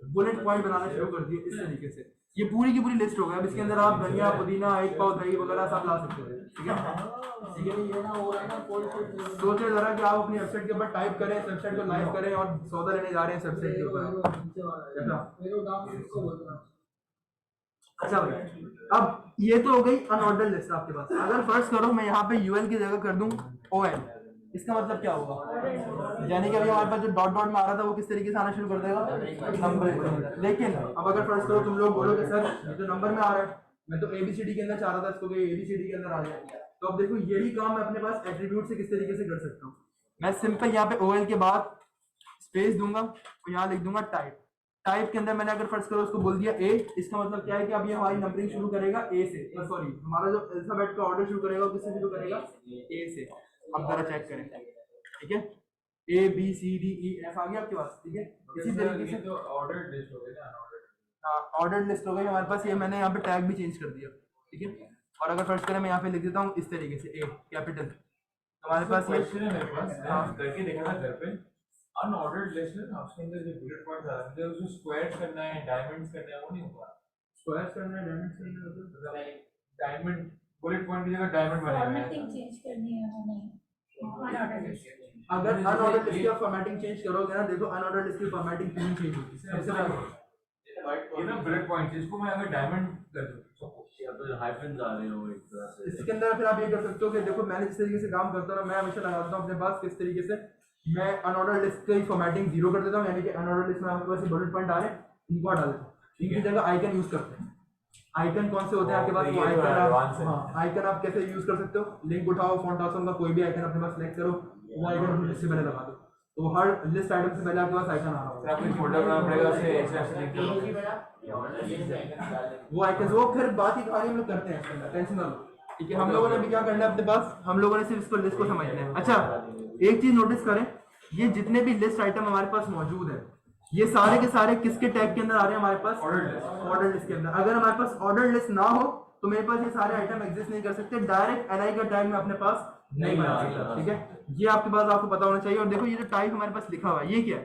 बुलेट पॉइंट बनाना शुरू कर दिए इस तरीके से। ये पूरी की पूरी लिस्ट हो गया। अब इसके अंदर आप धनिया पुदीना एक पाव दही वगैरह सब ला सकते हैं, ठीक है। सोचे जरा कि आप अपनी वेबसाइट के ऊपर टाइप करें, वेबसाइट को लाइव करें और सौदा लेने जा रहे हैं वेबसाइट के ऊपर। अच्छा भाई, अब ये तो हो गई अनऑर्डर्ड लिस्ट आपके पास। अगर फर्स्ट करो मैं यहाँ पे UL की जगह कर दूं OL, इसका मतलब क्या होगा, यानी कि अभी हमारे पास जो डॉट डॉट में आ रहा था वो किस तरीके से आना शुरू कर देगा, नंबर। लेकिन अब अगर फर्स्ट करो तुम लोग बोलोगे सर ये तो नंबर में आ रहा है, मैं तो ABCD के अंदर चाह रहा था इसको कि ABCD के अंदर आ जाए। तो अब देखो यही काम मैं अपने पास एट्रीब्यूट से किस तरीके से कर सकता हूँ, मैं सिंपल यहाँ पे OL के बाद स्पेस दूंगा और यहाँ लिख दूंगा टाइप। टाइप के अंदर मैंने अगर फर्स्ट करो उसको बोल दिया A, इसका मतलब क्या है कि अब ये हमारी नंबरिंग शुरू करेगा A से, सॉरी हमारा जो अल्फाबेट का ऑर्डर शुरू करेगा किससे शुरू करेगा, A से। अब जरा चेक करें, ठीक है, A B C D E F आ गया आपके पास, ठीक है। इसी तरीके से तो ऑर्डर्ड लिस्ट हो गई ना, अनऑर्डर्ड ऑर्डर्ड लिस्ट हो गई हमारे पास। ये मैंने यहाँ पे टैग भी चेंज कर दिया, ठीक है। और अगर फर्स्ट करें मैं यहाँ पे लिख देता हूँ इस तरीके से A कैपिटल, हमारे पास ये क्वेश्चन है मेरे पास, करके देखा था घर पे। अनऑर्डर्ड लिस्ट है ना, उसके अंदर जो बुलेट पॉइंट्स आ रहे हैं उसको स्क्वायर्स करना है, डायमंड्स करना है, वो नहीं होगा। स्क्वायर्स करना है, डायमंड्स करना है, मतलब डायमंड बुलेट पॉइंट की जगह डायमंड बनेगा। फॉर्मेटिंग चेंज करनी है हमें अनऑर्डर्ड लिस्ट। अगर अनऑर्डर्ड लिस्ट की फॉर्मेटिंग चेंज करोगे ना, देखो अनऑर्डर्ड लिस्ट की फॉर्मेटिंग क्यों चेंज होगी, सबसे पहले ये ना बुलेट पॉइंट, इसको मैं अगर डायमंड कर दूं या तो हाइफन्स आ रहे हो एक तरह से, इसके अंदर फिर आप ये कर सकते हो कि देखो मैंने जिस तरीके से काम करता हूँ मैं हमेशा लगाता हूँ अपने पास किस तरीके से, मैं अनऑर्डर्ड लिस्ट की फॉर्मेटिंग 0 कर देता हूँ, यानी कि अनऑर्डर्ड लिस्ट में आपके पास बुलेट पॉइंट आ रहे हैं इनको हटा देता हूँ। इनकी जगह आइकन यूज करते हैं। आइकन कौन से होते हैं आपके पास, वो आइकन आप आइकन आप कैसे यूज कर सकते हो, लिंक उठाओ फॉन्ट आसन का कोई भी आइकन अपने पास सेलेक्ट करो, वो आइकन लिस्ट से पहले लगा दो, तो हर लिस्ट आइटम से पहले आपके पास आइकन आ रहा होगा। आपको फोल्डर बनाना पड़ेगा, उसे ऐसे लिंक करो। वो आइकन वो फिर बात ही कहानी हम लोग करते हैं, टेंशन ना लो, ठीक है। हम लोगों ने भी क्या करना है अपने पास, हम लोगों ने सिर्फ इसको लिस्ट को समझना है। अच्छा एक चीज नोटिस करें, ये जितने भी लिस्ट आइटम हमारे पास मौजूद है ये सारे के सारे किसके टैग के अंदर आ रहे हैं हमारे पास, ऑर्डर लिस्ट के अंदर। अगर हमारे पास ऑर्डर लिस्ट ना हो तो मेरे पास ये सारे आइटम एग्जिस्ट नहीं कर सकते, डायरेक्ट LI का टैग मैं अपने पास नहीं बना सकता, ठीक है। ये आपके पास आपको पता होना चाहिए। और देखो ये जो टाइप हमारे पास लिखा हुआ है ये क्या है,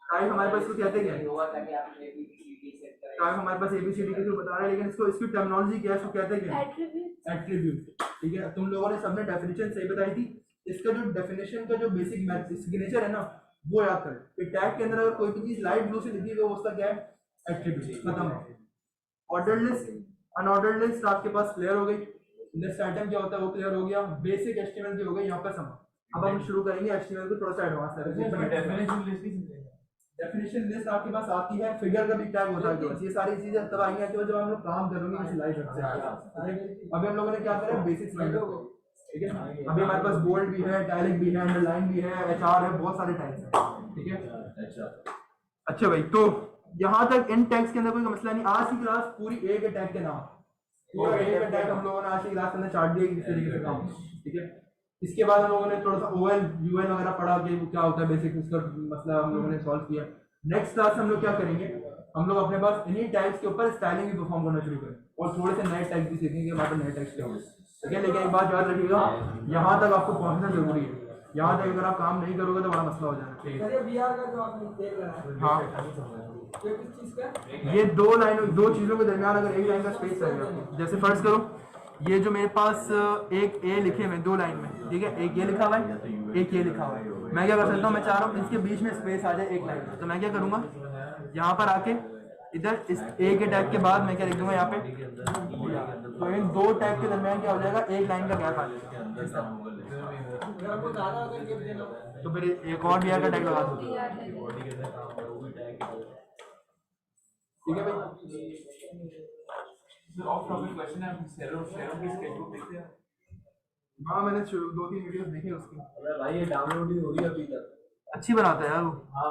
टाइप हमारे पास इसको कहते क्या है, टाइप हमारे पास ABCD के थ्रू बता रहा है, लेकिन इसको इसकी टर्मिनोलॉजी क्या है, इसको कहते क्या है, एट्रीब्यूट। एट्रीब्यूट। ठीक है, तुम लोगों ने सबने डेफिनेशन सही बताई थी। इसका जो डेफिनेशन का जो बेसिक सिग्नेचर है ना, वो याद करें कि टैग के अंदर अगर कोई भी चीज लाइट ब्लू से लिखी है वो उसका क्या है, एट्रीब्यूट। खत्म। ऑर्डर्ड लिस्ट, अनऑर्डर्ड लिस्ट आपके पास क्लियर हो गई। लिस्ट आइटम क्या होता है वो क्लियर हो गया। बेसिक HTML की हो गई यहाँ पर समझ। अब हम शुरू करेंगे HTML को थोड़ा सा एडवांस करेंगे। डेफिनेशन लिस्ट ही समझेगा। डेफिनेशन लिस्ट आपके पास आती है, फिगर का भी टैग होता है, ये सारी चीजें तब आएंगी कि जब हम लोग काम करेंगे किसी लाइव वेबसाइट। अभी हम लोगों ने क्या करा, बेसिक्स में, ठीक है। अभी हमारे पास बोल्ड भी है, इटैलिक भी है, अंडरलाइन भी है, HR है, बहुत सारे टैग्स हैं, ठीक है। अच्छा भाई, तो यहाँ तक इन टैग्स के अंदर कोई मसला नहीं। आज की क्लास पूरी एक टैग के नाम, पूरा एक टैग हम लोगों ने आज की क्लास के अंदर चार्ट दिया किस तरीके से काम, ठीक है। इसके बाद हम लोगों ने थोड़ा सा OL UL वगैरह पढ़ा कि क्या होता है बेसिक, उसका मसला हम लोगों ने सॉल्व किया। नेक्स्ट क्लास में हम लोग क्या करेंगे, हम लोग अपने पास इन्हीं टैग्स के ऊपर स्टाइलिंग भी परफॉर्म करना शुरू करें और थोड़े से नए टैग्स भी सीखेंगे, हमारे पास नए टैग्स क्या होंगे, ठीक है। लेकिन एक बात याद रखिएगा, यहाँ तक आपको पहुँचना जरूरी है। यहाँ तक अगर आप काम नहीं करोगे तो बड़ा मसला हो जाना चाहिए। हाँ, ये दो चीज़ों के दरमियान अगर एक लाइन का स्पेस है, जैसे फर्ज करो ये जो मेरे पास एक A लिखे हुए 2 लाइन में, ठीक है, एक ये लिखा हुआ है, एक ये लिखा हुआ है। मैं क्या कर सकता हूँ, मैं चाह रहा हूँ इसके बीच में स्पेस आ जाए एक लाइन में, तो मैं क्या करूँगा, यहाँ पर आके इधर इस A के टैग के बाद मैं क्या लिख दूंगा यहाँ पे, तो इन 2 टैग के दरमियान क्या हो जाएगा, एक लाइन का गैप आ जाएगा। तो फिर एक और BR का टैग लगा दो, ठीक है भाई। ऑफ टॉपिक क्वेश्चन है, शेरों की स्केचबुक देखते हैं। हाँ, मैंने 2-3 वीडियोस देखे उसकी। अरे भाई ये डाउनलोड ही हो रही है अभी तक। अच्छी बनाता है यार वो। हाँ